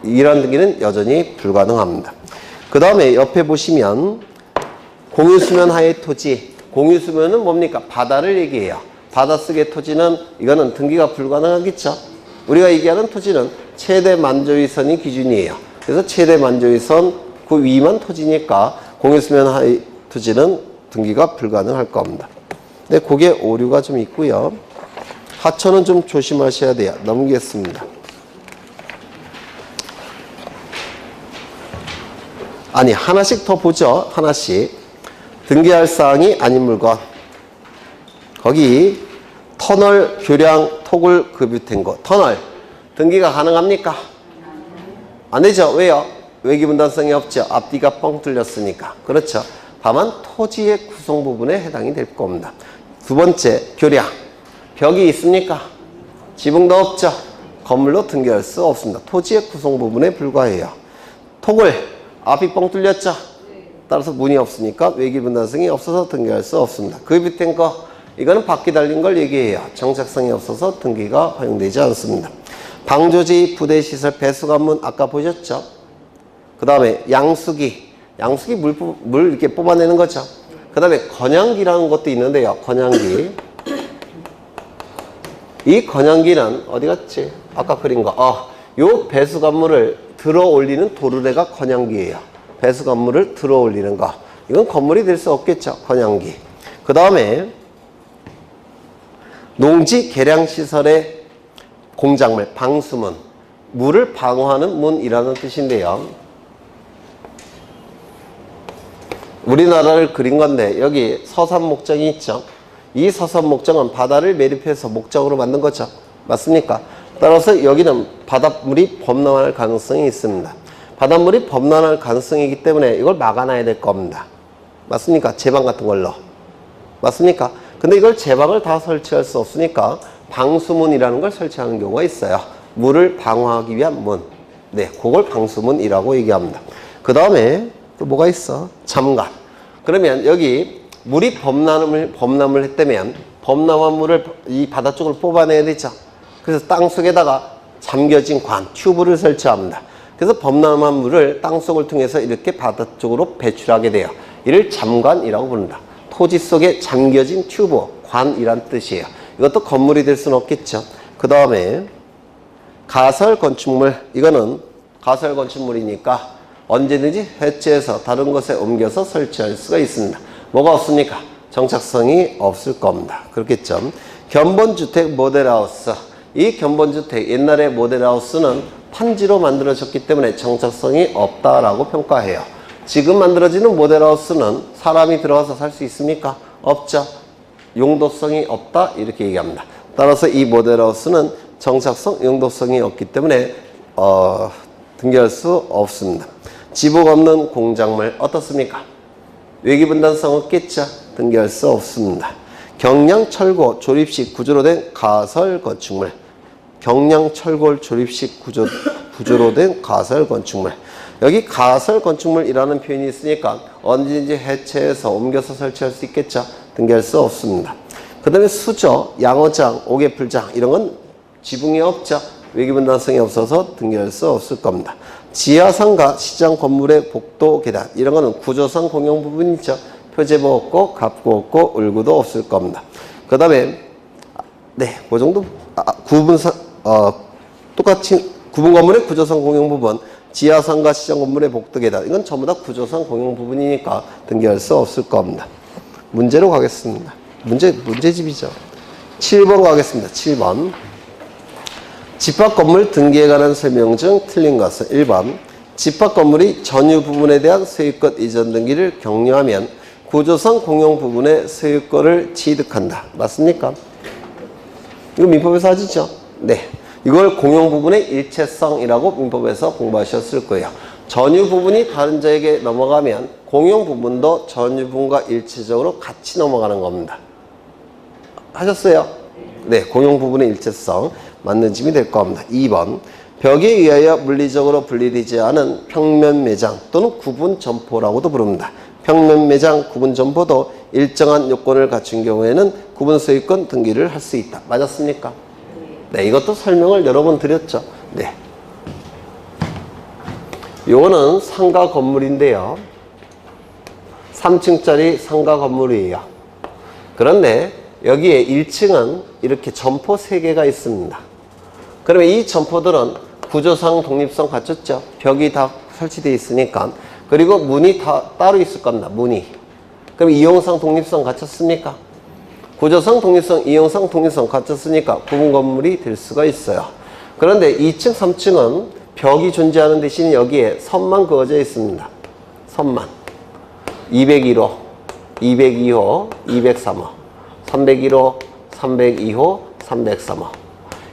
이러한 등기는 여전히 불가능합니다. 그 다음에 옆에 보시면 공유수면 하의 토지. 공유수면은 뭡니까? 바다를 얘기해요. 바닷속의 토지는 이거는 등기가 불가능하겠죠. 우리가 얘기하는 토지는 최대 만조위선이 기준이에요. 그래서 최대 만조위선 그 위만 토지니까 공유수면 하의 토지는 등기가 불가능할 겁니다. 근데 그게 오류가 좀 있고요. 하천은 좀 조심하셔야 돼요. 넘기겠습니다. 아니 하나씩 더 보죠. 하나씩. 등기할 사항이 아닌 물건. 거기 터널, 교량, 토굴, 급유된 곳. 터널. 등기가 가능합니까? 안 되죠. 왜요? 외기분단성이 없죠. 앞뒤가 뻥 뚫렸으니까. 그렇죠. 다만 토지의 구성 부분에 해당이 될 겁니다. 두 번째, 교량. 벽이 있습니까? 지붕도 없죠. 건물로 등기할 수 없습니다. 토지의 구성 부분에 불과해요. 토굴 앞이 뻥 뚫렸죠. 따라서 문이 없으니까 외기 분단성이 없어서 등기할 수 없습니다. 그 밑에 거 이거는 바퀴 달린 걸 얘기해요. 정착성이 없어서 등기가 허용되지 않습니다. 방조지, 부대시설, 배수관문 아까 보셨죠? 그 다음에 양수기 물 이렇게 뽑아내는 거죠. 그 다음에 건양기라는 것도 있는데요. 건양기. 이 건양기는 어디 갔지? 아까 그린 거. 요 배수관물을 들어 올리는 도르래가 건양기예요. 배수관물을 들어 올리는 거. 이건 건물이 될 수 없겠죠. 건양기. 그 다음에 농지 개량시설의 공작물, 방수문. 물을 방어하는 문이라는 뜻인데요. 우리나라를 그린 건데 여기 서산 목장이 있죠. 이 서산 목장은 바다를 매립해서 목장으로 만든 거죠. 맞습니까? 따라서 여기는 바닷물이 범람할 가능성이 있습니다. 바닷물이 범람할 가능성이 있기 때문에 이걸 막아놔야 될 겁니다. 맞습니까? 제방 같은 걸로. 맞습니까? 근데 이걸 제방을 다 설치할 수 없으니까 방수문이라는 걸 설치하는 경우가 있어요. 물을 방어하기 위한 문. 네, 그걸 방수문이라고 얘기합니다. 그 다음에 또 뭐가 있어? 잠간. 그러면 여기 물이 범람을 했다면 범람한 물을 이 바다 쪽으로 뽑아내야 되죠. 그래서 땅 속에다가 잠겨진 관, 튜브를 설치합니다. 그래서 범람한 물을 땅 속을 통해서 이렇게 바다 쪽으로 배출하게 돼요. 이를 잠관이라고 부른다. 토지 속에 잠겨진 튜브, 관이란 뜻이에요. 이것도 건물이 될 수는 없겠죠. 그 다음에 가설 건축물, 이거는 가설 건축물이니까 언제든지 해체해서 다른 곳에 옮겨서 설치할 수가 있습니다. 뭐가 없습니까? 정착성이 없을 겁니다. 그렇겠죠. 견본주택 모델하우스. 이 견본주택, 옛날에 모델하우스는 판지로 만들어졌기 때문에 정착성이 없다라고 평가해요. 지금 만들어지는 모델하우스는 사람이 들어가서 살 수 있습니까? 없죠. 용도성이 없다 이렇게 얘기합니다. 따라서 이 모델하우스는 정착성, 용도성이 없기 때문에 등기할 수 없습니다. 지붕 없는 공작물 어떻습니까? 외기분단성 없겠죠? 등기할 수 없습니다. 경량철골 조립식 구조로 된 가설 건축물. 경량철골 조립식 구조로 된 가설 건축물. 여기 가설 건축물이라는 표현이 있으니까 언제든지 해체해서 옮겨서 설치할 수 있겠죠? 등기할 수 없습니다. 그 다음에 수저, 양어장, 오개풀장 이런 건 지붕이 없죠? 외기분단성이 없어서 등기할 수 없을 겁니다. 지하상가, 시장 건물의 복도, 계단 이런 거는 구조상 공용 부분이 있죠. 표제보 없고 갑구 없고 울구도 없을 겁니다. 그 다음에 네, 그 정도 똑같이 구분 건물의 구조상 공용 부분, 지하상가, 시장 건물의 복도, 계단 이건 전부 다 구조상 공용 부분이니까 등기할 수 없을 겁니다. 문제로 가겠습니다. 문제집이죠. 7번 가겠습니다. 7번. 집합 건물 등기에 관한 설명 중 틀린 것은 1번. 집합 건물이 전유 부분에 대한 소유권 이전 등기를 격려하면 구조상 공용 부분의 소유권을 취득한다. 맞습니까? 이거 민법에서 하시죠? 네. 이걸 공용 부분의 일체성이라고 민법에서 공부하셨을 거예요. 전유 부분이 다른 자에게 넘어가면 공용 부분도 전유 부분과 일체적으로 같이 넘어가는 겁니다. 하셨어요? 네. 공용 부분의 일체성 맞는 짐이 될 겁니다. 2번. 벽에 의하여 물리적으로 분리되지 않은 평면 매장 또는 구분 점포라고도 부릅니다. 평면 매장, 구분 점포도 일정한 요건을 갖춘 경우에는 구분 소유권 등기를 할 수 있다. 맞았습니까? 네, 이것도 설명을 여러 번 드렸죠. 네. 요거는 상가 건물인데요. 3층짜리 상가 건물이에요. 그런데 여기에 1층은 이렇게 점포 3개가 있습니다. 그러면 이 점포들은 구조상 독립성 갖췄죠. 벽이 다 설치되어 있으니까. 그리고 문이 다 따로 있을 겁니다. 문이. 그럼 이용상 독립성 갖췄습니까? 구조상 독립성, 이용상 독립성 갖췄으니까 구분 건물이 될 수가 있어요. 그런데 2층, 3층은 벽이 존재하는 대신 여기에 선만 그어져 있습니다. 선만. 201호, 202호, 203호, 301호, 302호, 303호.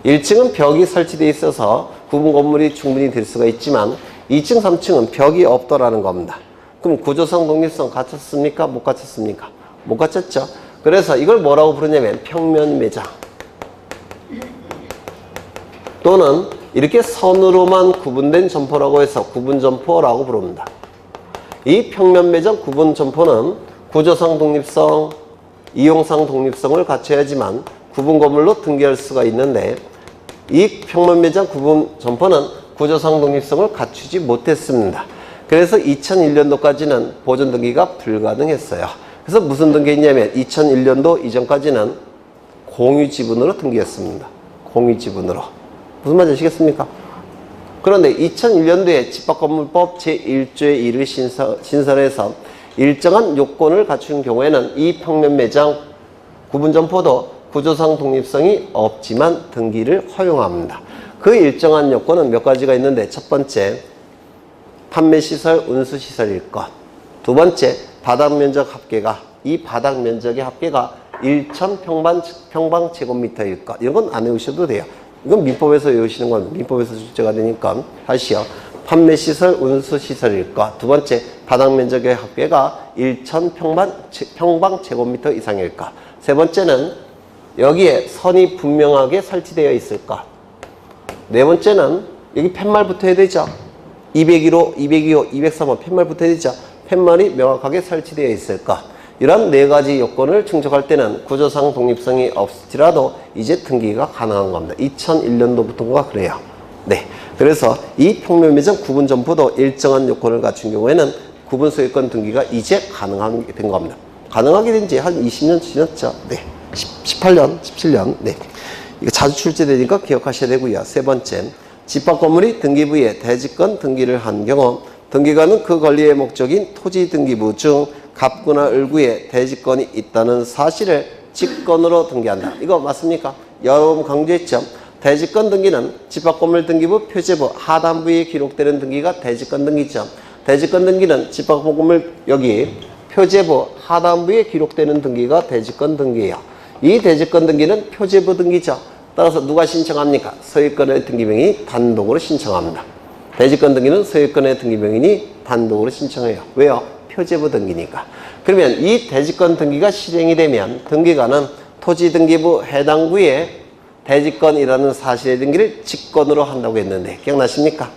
1층은 벽이 설치되어 있어서 구분 건물이 충분히 될 수가 있지만 2층, 3층은 벽이 없더라는 겁니다. 그럼 구조상 독립성 갖췄습니까? 못 갖췄습니까? 못 갖췄죠. 그래서 이걸 뭐라고 부르냐면 평면 매장. 또는 이렇게 선으로만 구분된 점포라고 해서 구분점포라고 부릅니다. 이 평면 매장 구분점포는 구조상 독립성, 이용상 독립성을 갖춰야지만 구분 건물로 등기할 수가 있는데 이 평면 매장 구분점포는 구조상 독립성을 갖추지 못했습니다. 그래서 2001년도까지는 보존 등기가 불가능했어요. 그래서 무슨 등기했냐면 2001년도 이전까지는 공유지분으로 등기했습니다. 공유지분으로. 무슨 말인지 아시겠습니까? 그런데 2001년도에 집합건물법 제1조의 1을 신설해서 일정한 요건을 갖춘 경우에는 이 평면 매장 구분점포도 구조상 독립성이 없지만 등기를 허용합니다. 그 일정한 요건은 몇 가지가 있는데 첫 번째, 판매시설, 운수시설일 것. 두 번째, 바닥면적 합계가, 이 바닥면적의 합계가 1,000평방제곱미터일 것. 이런 건 안 외우셔도 돼요. 이건 민법에서 외우시는 건 민법에서 출제가 되니까 다시요. 판매시설, 운수시설일 것. 두 번째, 바닥면적의 합계가 1,000평방제곱미터 이상일 것. 세 번째는 여기에 선이 분명하게 설치되어 있을 것. 네 번째는 여기 팻말 붙어야 되죠. 201호, 202호, 203호 팻말 붙어야 되죠. 팻말이 명확하게 설치되어 있을 것. 이런 네 가지 요건을 충족할 때는 구조상 독립성이 없을지라도 이제 등기가 가능한 겁니다. 2001년도부터가 그래요. 네. 그래서 이 평면 매장 구분점포도 일정한 요건을 갖춘 경우에는 구분 소유권 등기가 이제 가능하게 된 겁니다. 가능하게 된 지 한 20년 지났죠. 네. 18년, 17년. 네. 이거 자주 출제되니까 기억하셔야 되고요. 세 번째, 집합건물이 등기부에 대지권 등기를 한 경우 등기관은 그 권리의 목적인 토지등기부 중 갑구나 을구에 대지권이 있다는 사실을 직권으로 등기한다. 이거 맞습니까? 여러 번 강조했죠. 대지권 등기는 집합건물 등기부 표제부 하단부에 기록되는 등기가 대지권 등기죠. 대지권 등기는 집합건물 여기 표제부 하단부에 기록되는 등기가 대지권 등기예요. 이 대지권 등기는 표제부 등기죠. 따라서 누가 신청합니까? 소유권의 등기명이 단독으로 신청합니다. 대지권 등기는 소유권의 등기명인이 단독으로 신청해요. 왜요? 표제부 등기니까. 그러면 이 대지권 등기가 실행이 되면 등기관은 토지등기부 해당 구에 대지권이라는 사실의 등기를 직권으로 한다고 했는데 기억나십니까?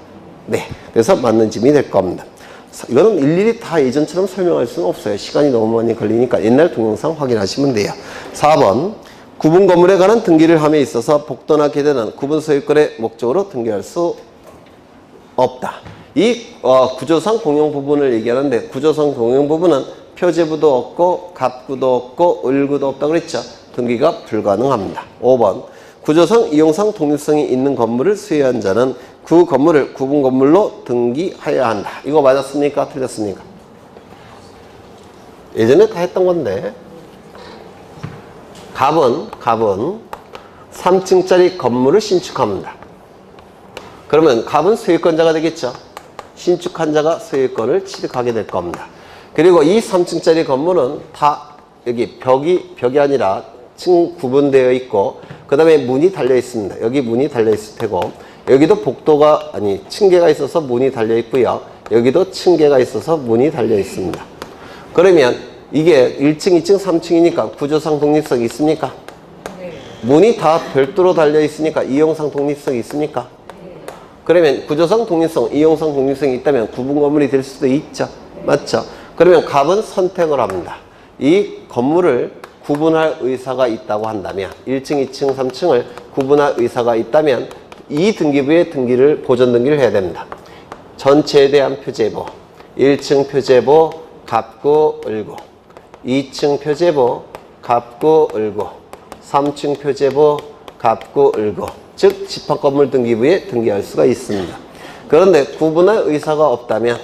네. 그래서 맞는 짐이 될 겁니다. 이거는 일일이 다 예전처럼 설명할 수는 없어요. 시간이 너무 많이 걸리니까 옛날 동영상 확인하시면 돼요. 4번. 구분 건물에 관한 등기를 함에 있어서 복도나 계단은 구분 소유권의 목적으로 등기할 수 없다. 이 구조상 공용 부분을 얘기하는데 구조상 공용 부분은 표제부도 없고 갑구도 없고 을구도 없다고 그랬죠. 등기가 불가능합니다. 5번. 구조상 이용상 독립성이 있는 건물을 수여한 자는 그 건물을 구분 건물로 등기하여야 한다. 이거 맞았습니까? 틀렸습니까? 예전에 다 했던 건데 갑은 3층짜리 건물을 신축합니다. 그러면 갑은 소유권자가 되겠죠. 신축한 자가 소유권을 취득하게 될 겁니다. 그리고 이 3층짜리 건물은 다 여기 벽이 아니라 층 구분되어 있고 그 다음에 문이 달려 있습니다. 여기 문이 달려 있을 테고 여기도 복도가 층계가 있어서 문이 달려 있고요. 여기도 층계가 있어서 문이 달려 있습니다. 그러면 이게 1층, 2층, 3층이니까 구조상 독립성이 있습니까? 네. 문이 다 별도로 달려 있으니까 이용상 독립성이 있습니까? 네. 그러면 구조상 독립성, 이용상 독립성이 있다면 구분 건물이 될 수도 있죠. 맞죠? 그러면 갑은 선택을 합니다. 이 건물을 구분할 의사가 있다고 한다면 1층, 2층, 3층을 구분할 의사가 있다면 이 등기부의 보존 등기를 해야 됩니다. 전체에 대한 표제부 1층 표제부 갑구, 을구 2층 표제부 갑구, 을구 3층 표제부 갑구, 을구 즉 집합건물 등기부에 등기할 수가 있습니다. 그런데 구분할 의사가 없다면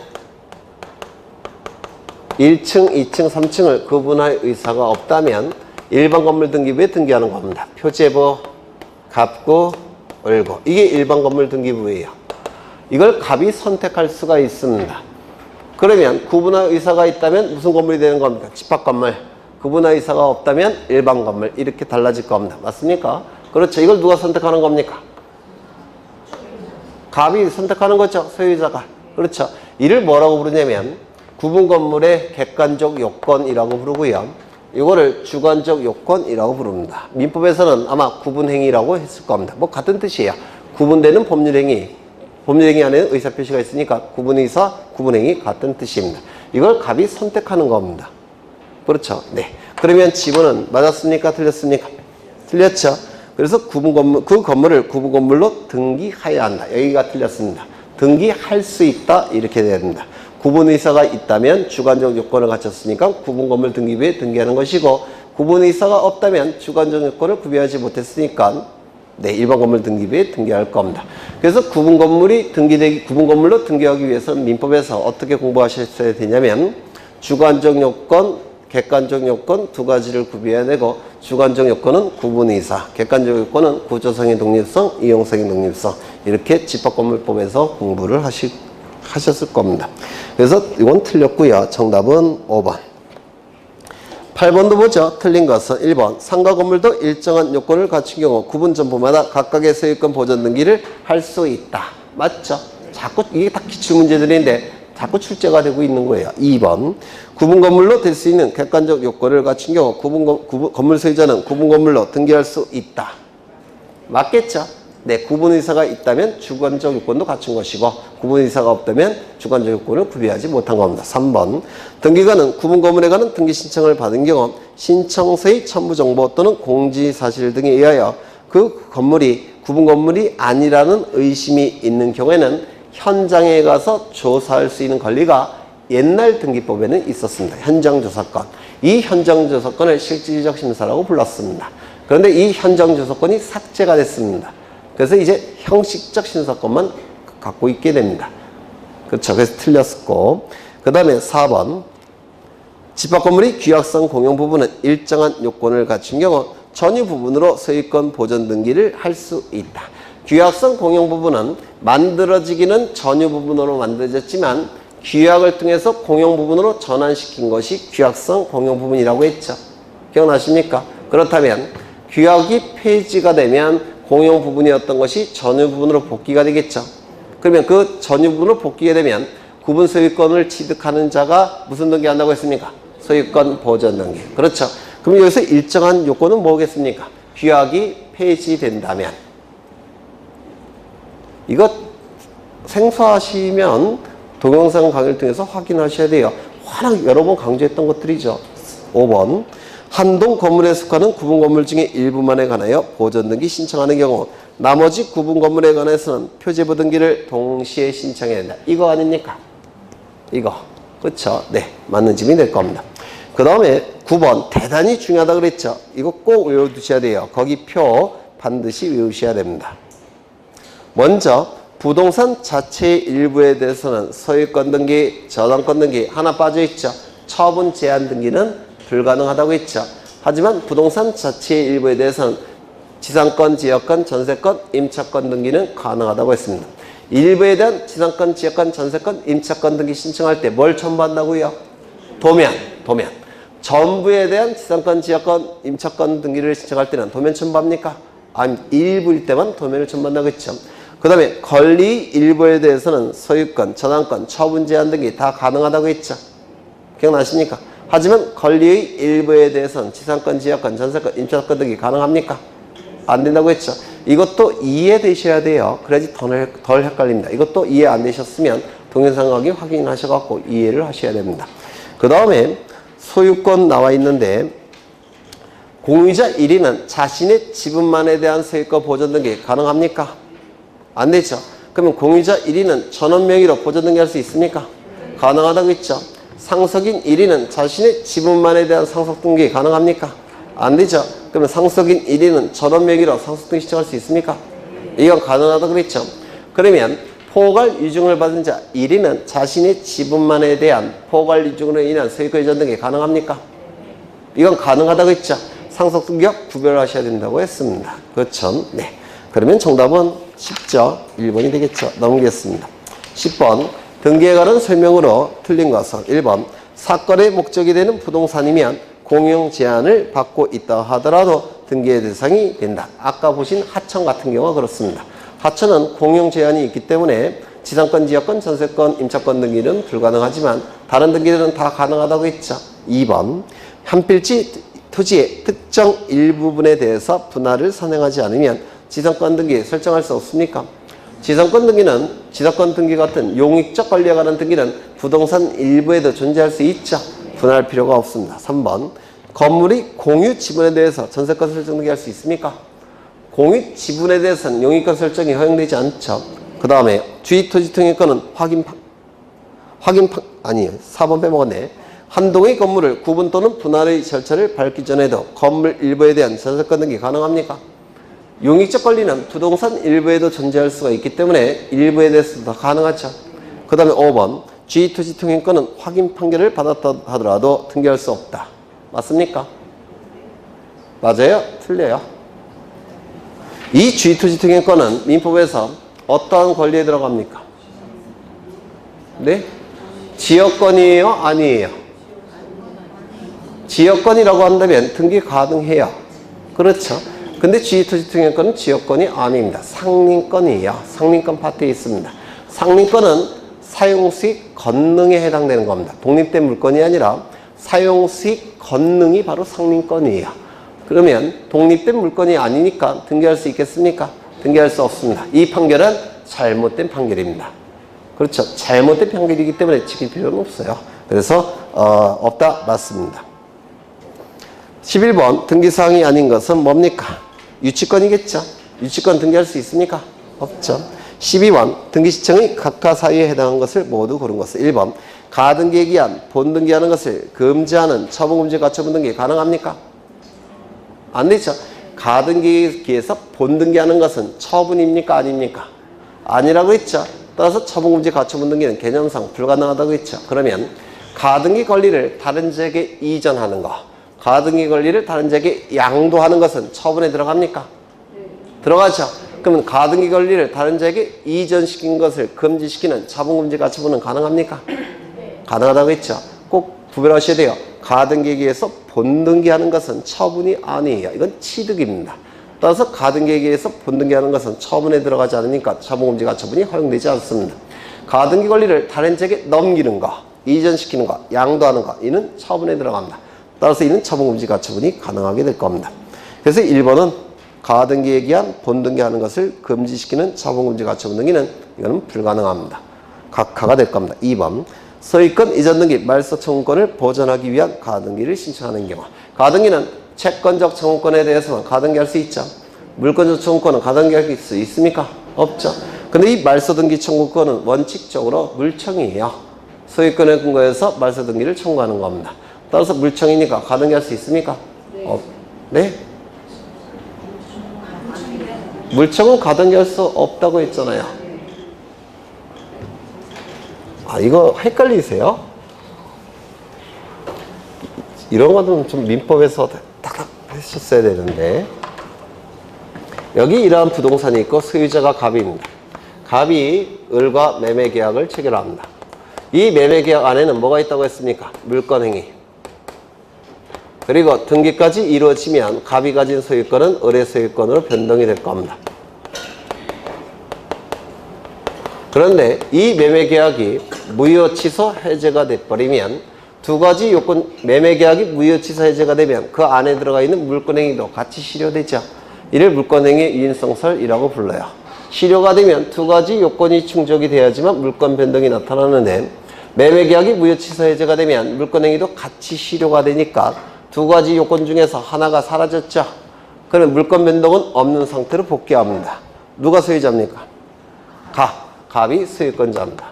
1층, 2층, 3층을 구분할 의사가 없다면 일반 건물 등기부에 등기하는 겁니다. 표제부 갑구, 을구 이게 일반 건물 등기부예요. 이걸 갑이 선택할 수가 있습니다. 그러면 구분할 의사가 있다면 무슨 건물이 되는 겁니까? 집합건물. 구분할 의사가 없다면 일반 건물. 이렇게 달라질 겁니다. 맞습니까? 그렇죠. 이걸 누가 선택하는 겁니까? 갑이 선택하는 거죠. 소유자가. 그렇죠. 이를 뭐라고 부르냐면 구분 건물의 객관적 요건이라고 부르고요. 이거를 주관적 요건이라고 부릅니다. 민법에서는 아마 구분행위라고 했을 겁니다. 뭐 같은 뜻이에요. 구분되는 법률행위. 법률행위 안에는 의사 표시가 있으니까 구분의사, 구분행위 같은 뜻입니다. 이걸 갑이 선택하는 겁니다. 그렇죠? 네. 그러면 지문은 맞았습니까? 틀렸습니까? 틀렸죠? 그래서 구분 건물, 그 건물을 구분 건물로 등기하여야 한다. 여기가 틀렸습니다. 등기할 수 있다. 이렇게 돼야 됩니다. 구분 의사가 있다면 주관적 요건을 갖췄으니까 구분 건물 등기부에 등기하는 것이고, 구분 의사가 없다면 주관적 요건을 구비하지 못했으니까 네, 일반 건물 등기부에 등기할 겁니다. 그래서 구분 건물이 구분 건물로 등기하기 위해서는 민법에서 어떻게 공부하셨어야 되냐면, 주관적 요건, 객관적 요건 두 가지를 구비해야 되고, 주관적 요건은 구분의사, 객관적 요건은 구조성의 독립성, 이용성의 독립성, 이렇게 집합건물법에서 공부를 하셨을 겁니다. 그래서 이건 틀렸고요. 정답은 5번. 8번도 보죠. 틀린 것은 1번. 상가 건물도 일정한 요건을 갖춘 경우 구분 점포마다 각각의 소유권 보전 등기를 할 수 있다. 맞죠? 자꾸 이게 다 기출문제들인데 자꾸 출제가 되고 있는 거예요. 2번. 구분 건물로 될 수 있는 객관적 요건을 갖춘 경우 건물 소유자는 구분 건물로 등기할 수 있다. 맞겠죠? 네, 구분 의사가 있다면 주관적 요건도 갖춘 것이고, 구분 의사가 없다면 주관적 요건을 구비하지 못한 겁니다. 3번. 등기관은 구분 건물에 관한 등기 신청을 받은 경우 신청서의 첨부 정보 또는 공지 사실 등에 의하여 그 건물이 구분 건물이 아니라는 의심이 있는 경우에는 현장에 가서 조사할 수 있는 권리가 옛날 등기법에는 있었습니다. 현장조사권. 이 현장조사권을 실질적 심사라고 불렀습니다. 그런데 이 현장조사권이 삭제가 됐습니다. 그래서 이제 형식적 심사권만 갖고 있게 됩니다. 그렇죠. 그래서 틀렸고. 그 다음에 4번. 집합건물이 규약성 공용 부분은 일정한 요건을 갖춘 경우 전유 부분으로 소유권 보전 등기를 할 수 있다. 규약성 공용 부분은 만들어지기는 전유 부분으로 만들어졌지만 규약을 통해서 공용 부분으로 전환시킨 것이 규약성 공용 부분이라고 했죠. 기억나십니까? 그렇다면 규약이 폐지가 되면 공용 부분이었던 것이 전유 부분으로 복귀가 되겠죠. 그러면 그 전유 부분으로 복귀게 되면 구분 소유권을 취득하는 자가 무슨 등기 한다고 했습니까? 소유권 보전 등기. 그렇죠. 그럼 여기서 일정한 요건은 뭐겠습니까? 규약이 폐지된다면. 이거 생소하시면 동영상 강의를 통해서 확인하셔야 돼요. 워낙 여러 번 강조했던 것들이죠. 5번. 한동 건물에 속하는 구분 건물 중에 일부만에 관하여 보전 등기 신청하는 경우 나머지 구분 건물에 관해서는 표제부 등기를 동시에 신청해야 된다. 이거 아닙니까? 이거. 그렇죠? 네. 맞는 질문이 될 겁니다. 그 다음에 9번. 대단히 중요하다 그랬죠? 이거 꼭 외워두셔야 돼요. 거기 표 반드시 외우셔야 됩니다. 먼저 부동산 자체의 일부에 대해서는 소유권 등기, 저당권 등기 하나 빠져있죠. 처분 제한 등기는 불가능하다고 했죠. 하지만 부동산 자체의 일부에 대해서는 지상권, 지역권, 전세권, 임차권 등기는 가능하다고 했습니다. 일부에 대한 지상권, 지역권, 전세권, 임차권 등기 신청할 때 뭘 첨부한다고요? 도면. 전부에 대한 지상권, 지역권, 임차권 등기를 신청할 때는 도면 첨부합니까? 아니, 일부일 때만 도면을 첨부한다고 했죠. 그 다음에 권리 일부에 대해서는 소유권, 저당권, 처분 제한 등기 다 가능하다고 했죠. 기억나십니까? 하지만 권리의 일부에 대해서는 지상권, 지역권, 전세권, 임차권 등이 가능합니까? 안 된다고 했죠. 이것도 이해되셔야 돼요. 그래야지 덜 헷갈립니다. 이것도 이해 안 되셨으면 동영상 강의 확인하셔갖고 이해를 하셔야 됩니다. 그 다음에 소유권 나와 있는데 공유자 1위는 자신의 지분만에 대한 소유권 보전 등기 가능합니까? 안 되죠. 그러면 공유자 1위는 전원 명의로 보전 등기할 수 있습니까? 가능하다고 했죠. 상속인 1위는 자신의 지분만에 대한 상속 등기 가능합니까? 안 되죠. 그러면 상속인 1위는 전원 명의로 상속 등기 신청할 수 있습니까? 이건 가능하다고 그랬죠. 그러면 포괄 유증을 받은 자 1위는 자신의 지분만에 대한 포괄 유증으로 인한 소유권 이전 등기 가능합니까? 이건 가능하다고 했죠. 상속 등기와 구별하셔야 된다고 했습니다. 그렇죠. 네. 그러면 정답은 쉽죠. 1번이 되겠죠. 넘기겠습니다. 10번. 등기에 관한 설명으로 틀린 것은 1번. 사건의 목적이 되는 부동산이면 공용 제한을 받고 있다 하더라도 등기의 대상이 된다. 아까 보신 하천 같은 경우가 그렇습니다. 하천은 공용 제한이 있기 때문에 지상권, 지역권, 전세권, 임차권 등기는 불가능하지만 다른 등기들은 다 가능하다고 했죠. 2번. 한 필지 토지의 특정 일부분에 대해서 분할을 선행하지 않으면 지상권 등기 설정할 수 없습니까? 지상권 등기는 지상권 등기 같은 용익적 권리에 관한 등기는 부동산 일부에도 존재할 수 있죠. 분할 필요가 없습니다. 3번 건물이 공유 지분에 대해서 전세권 설정 등기할 수 있습니까? 공유 지분에 대해서는 용익권 설정이 허용되지 않죠. 그 다음에 주의토지통행권은 4번 빼먹었네. 한 동의 건물을 구분 또는 분할의 절차를 밟기 전에도 건물 일부에 대한 전세권 등기 가능합니까? 용익적 권리는 부동산 일부에도 존재할 수가 있기 때문에 일부에 대해서도 가능하죠. 그 다음에 5번 주의토지통행권은 확인 판결을 받았다 하더라도 등기할 수 없다. 맞습니까? 맞아요? 틀려요? 이 주의토지통행권은 민법에서 어떠한 권리에 들어갑니까? 네? 지역권이에요? 아니에요? 지역권이라고 한다면 등기 가능해요. 그렇죠? 근데 주의토지통행권은 지역권이 아닙니다. 상린권이에요. 상린권 파트에 있습니다. 상린권은 사용수익 건능에 해당되는 겁니다. 독립된 물건이 아니라 사용수익 건능이 바로 상린권이에요. 그러면 독립된 물건이 아니니까 등기할 수 있겠습니까? 등기할 수 없습니다. 이 판결은 잘못된 판결입니다. 그렇죠. 잘못된 판결이기 때문에 지킬 필요는 없어요. 그래서 없다 맞습니다. 11번 등기사항이 아닌 것은 뭡니까? 유치권이겠죠. 유치권 등기할 수 있습니까? 없죠. 12번 등기시청의 각하 사유에 해당한 것을 모두 고른 것은 1번 가등기에 기한 본등기하는 것을 금지하는 처분금지 가처분 등기 가능합니까? 안 되죠. 가등기에서 본등기하는 것은 처분입니까? 아닙니까? 아니라고 했죠. 따라서 처분금지 가처분 등기는 개념상 불가능하다고 했죠. 그러면 가등기 권리를 다른 지역에 이전하는 거, 가등기 권리를 다른 지역에 양도하는 것은 처분에 들어갑니까? 들어가죠. 그러면 가등기 권리를 다른 지역에 이전시킨 것을 금지시키는 처분금지 가처분은 가능합니까? 가능하다고 했죠. 꼭 구별하셔야 돼요. 가등기에서 본등기하는 것은 처분이 아니에요. 이건 취득입니다. 따라서 가등기에서 본등기하는 것은 처분에 들어가지 않으니까 처분금지 가처분이 허용되지 않습니다. 가등기 권리를 다른 지역에 넘기는 거, 이전시키는 거, 양도하는 거, 이는 처분에 들어갑니다. 따라서 이는 처분금지 가처분이 가능하게 될 겁니다. 그래서 1번은 가등기에 기한 본등기하는 것을 금지시키는 처분금지 가처분 등기는 이거는 불가능합니다. 각하가 될 겁니다. 2번 소유권 이전 등기 말소 청구권을 보전하기 위한 가등기를 신청하는 경우, 가등기는 채권적 청구권에 대해서는 가등기할 수 있죠. 물권적 청구권은 가등기할 수 있습니까? 없죠. 근데 이 말소 등기 청구권은 원칙적으로 물청이에요. 소유권에 근거해서 말소 등기를 청구하는 겁니다. 따라서 물청이니까 가등기할 수 있습니까? 네? 네? 물청은 가등기할 수 없다고 했잖아요. 아, 이거 헷갈리세요? 이런 거는 좀 민법에서 딱 하셨어야 되는데, 여기 이러한 부동산이 있고 소유자가 갑입니다. 갑이 을과 매매 계약을 체결합니다. 이 매매 계약 안에는 뭐가 있다고 했습니까? 물권행위. 그리고 등기까지 이루어지면 갑이 가진 소유권은 을의 소유권으로 변동이 될 겁니다. 그런데 이 매매 계약이 무효 취소 해제가 돼버리면 두 가지 요건, 매매 계약이 무효 취소 해제가 되면 그 안에 들어가 있는 물권행위도 같이 실효되죠. 이를 물권행위 유인성설이라고 불러요. 실효가 되면 두 가지 요건이 충족이 돼야지만 물권 변동이 나타나는데, 매매 계약이 무효 취소 해제가 되면 물권행위도 같이 실효가 되니까 두 가지 요건 중에서 하나가 사라졌죠. 그럼 물권 변동은 없는 상태로 복귀합니다. 누가 소유자입니까? 갑이 소유권자입니다.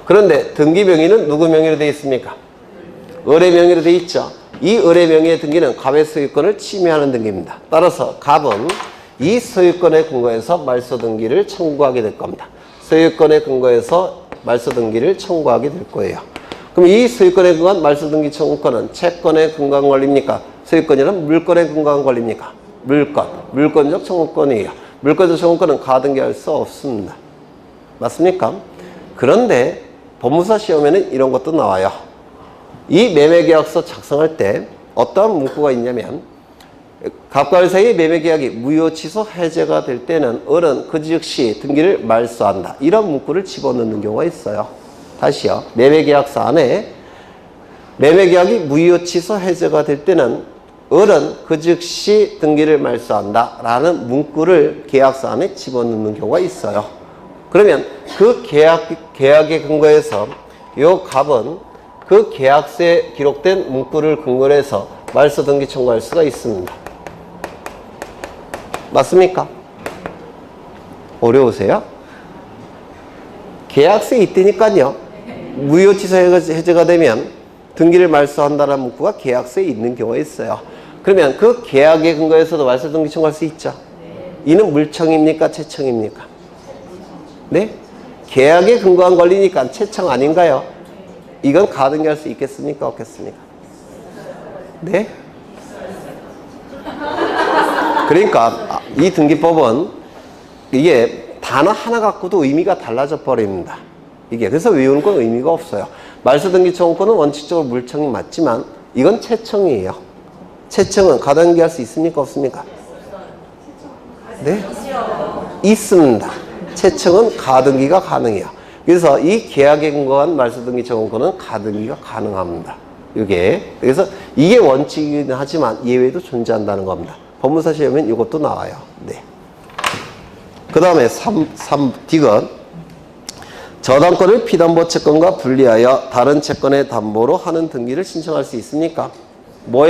그런데 등기 명의는 누구 명의로 되어 있습니까? 을의 명의로 되어 있죠. 이 을의 명의의 등기는 갑의 소유권을 침해하는 등기입니다. 따라서 갑은 이 소유권에 근거해서 말소 등기를 청구하게 될 겁니다. 소유권에 근거해서 말소 등기를 청구하게 될 거예요. 그럼 이 소유권에 근거한 말소 등기 청구권은 채권에 근거한 권리입니까? 소유권이란 물권에 근거한 권리입니까? 물권적 청구권이에요. 물권적 청구권은 가등기할 수 없습니다. 맞습니까? 그런데 법무사 시험에는 이런 것도 나와요. 이 매매계약서 작성할 때 어떠한 문구가 있냐면, 갑과 을 사이의 매매계약이 무효 취소 해제가 될 때는 을은 그 즉시 등기를 말소한다. 이런 문구를 집어넣는 경우가 있어요. 다시요. 매매계약서 안에 매매계약이 무효 취소 해제가 될 때는 을은 그 즉시 등기를 말소한다 라는 문구를 계약서 안에 집어넣는 경우가 있어요. 그러면 그 계약의 근거에서 요 갑은 그 계약서에 기록된 문구를 근거로 해서 말소 등기 청구할 수가 있습니다. 맞습니까? 어려우세요? 계약서에 있다니까요. 무효취소 해제가 되면 등기를 말소한다는 문구가 계약서에 있는 경우가 있어요. 그러면 그 계약의 근거에서도 말소 등기 청구할 수 있죠. 이는 물청입니까? 채청입니까? 네? 계약에 근거한 권리니까 채청 아닌가요? 이건 가등기할 수 있겠습니까? 없겠습니까? 네? 그러니까 이 등기법은 이게 단어 하나 갖고도 의미가 달라져 버립니다. 이게 그래서 외우는 건 의미가 없어요. 말소 등기 청구권은 원칙적으로 물청이 맞지만 이건 채청이에요. 채청은 가등기할 수 있습니까? 없습니까? 네? 있습니다. 채청은 가등기가 가능해요. 그래서 이 계약에 근거한 말소 등기 청구권은 가등기가 가능합니다. 그래서 이게 원칙이긴 하지만 예외도 존재한다는 겁니다. 법무사 시험엔 이것도 나와요. 네. 그 다음에 3D건 저당권을 피담보 채권과 분리하여 다른 채권의 담보로 하는 등기를 신청할 수 있습니까? 뭐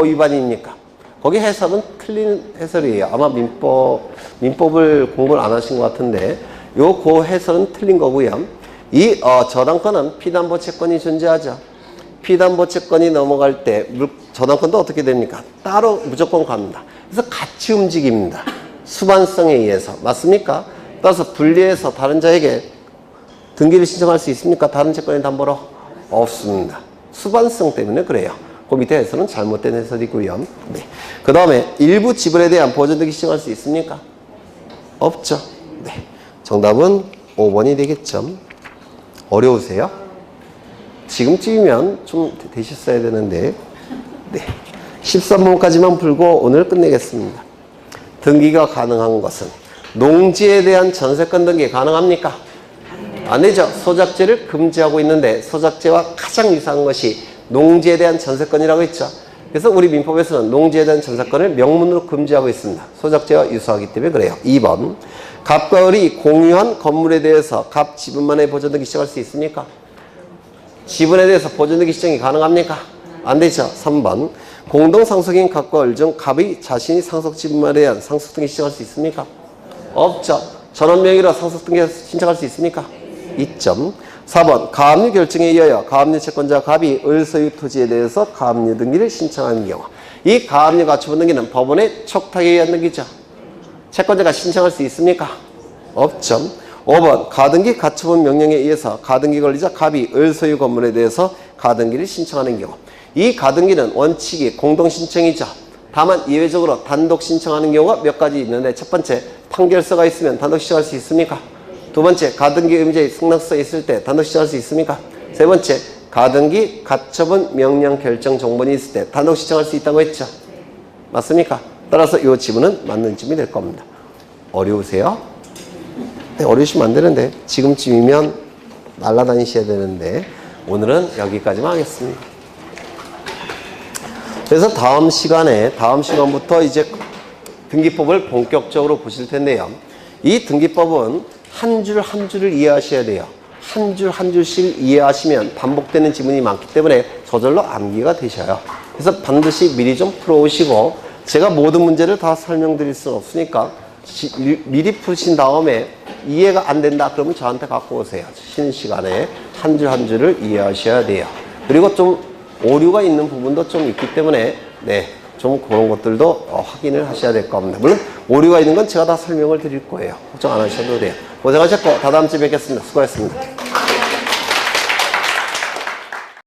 위반입니까? 거기 해석은 틀린 해설이에요. 아마 민법을 공부를 안 하신 것 같은데 그 해설은 틀린 거고요. 이 저당권은 피담보 채권이 존재하죠. 피담보 채권이 넘어갈 때 저당권도 어떻게 됩니까? 따로 무조건 갑니다. 그래서 같이 움직입니다. 수반성에 의해서. 맞습니까? 따라서 분리해서 다른 자에게 등기를 신청할 수 있습니까? 다른 채권의 담보로? 없습니다. 수반성 때문에 그래요. 그 밑에 해설은 잘못된 해설이고요. 네. 그 다음에 일부 지분에 대한 보존등기 신청할 수 있습니까? 없죠. 네. 정답은 5번이 되겠죠. 어려우세요? 지금쯤이면 좀 되셨어야 되는데. 네. 13번까지만 풀고 오늘 끝내겠습니다. 등기가 가능한 것은 농지에 대한 전세권 등기 가능합니까? 안 되죠. 소작제를 금지하고 있는데 소작제와 가장 유사한 것이 농지에 대한 전세권이라고 했죠. 그래서 우리 민법에서는 농지에 대한 전세권을 명문으로 금지하고 있습니다. 소작제와 유사하기 때문에 그래요. 2번 갑과 을이 공유한 건물에 대해서 갑 지분만의 보존등기 시작할 수 있습니까? 지분에 대해서 보존등기 시작이 가능합니까? 안 되죠. 3번 공동상속인 갑과 을 중 갑이 자신이 상속 지분만에 대한 상속등기 시작할 수 있습니까? 없죠. 전원명의로 상속등기 신청할 수 있습니까? 있죠. 4번 가압류 결정에 의하여 가압류 채권자 갑이 을 소유 토지에 대해서 가압류 등기를 신청하는 경우 이 가압류 가처분 등기는 법원의 촉탁에 의한 등기죠. 채권자가 신청할 수 있습니까? 없죠. 5번 가등기 가처분 명령에 의해서 가등기 권리자 갑이 을 소유 건물에 대해서 가등기를 신청하는 경우 이 가등기는 원칙이 공동신청이죠. 다만 예외적으로 단독 신청하는 경우가 몇 가지 있는데 첫 번째 판결서가 있으면 단독 신청할 수 있습니까? 두 번째 가등기 의무자의 승낙서 있을 때 단독 신청할 수 있습니까? 세 번째 가등기 가처분 명령 결정 정본이 있을 때 단독 신청할 수 있다고 했죠. 맞습니까? 따라서 이 지문은 맞는 지문이 될 겁니다. 어려우세요? 네, 어려우시면 안 되는데 지금쯤이면 날아다니셔야 되는데 오늘은 여기까지만 하겠습니다. 그래서 다음 시간부터 이제 등기법을 본격적으로 보실 텐데요. 이 등기법은 한 줄 한 줄을 이해하셔야 돼요. 한 줄 한 줄씩 이해하시면 반복되는 지문이 많기 때문에 저절로 암기가 되셔요. 그래서 반드시 미리 좀 풀어오시고 제가 모든 문제를 다 설명드릴 수는 없으니까 미리 푸신 다음에 이해가 안 된다 그러면 저한테 갖고 오세요. 쉬는 시간에 한 줄 한 줄을 이해하셔야 돼요. 그리고 좀 오류가 있는 부분도 좀 있기 때문에 좀 그런 것들도 확인을 하셔야 될 겁니다. 물론 오류가 있는 건 제가 다 설명을 드릴 거예요. 걱정 안 하셔도 돼요. 고생하셨고 다 다음 주에 뵙겠습니다. 수고하셨습니다.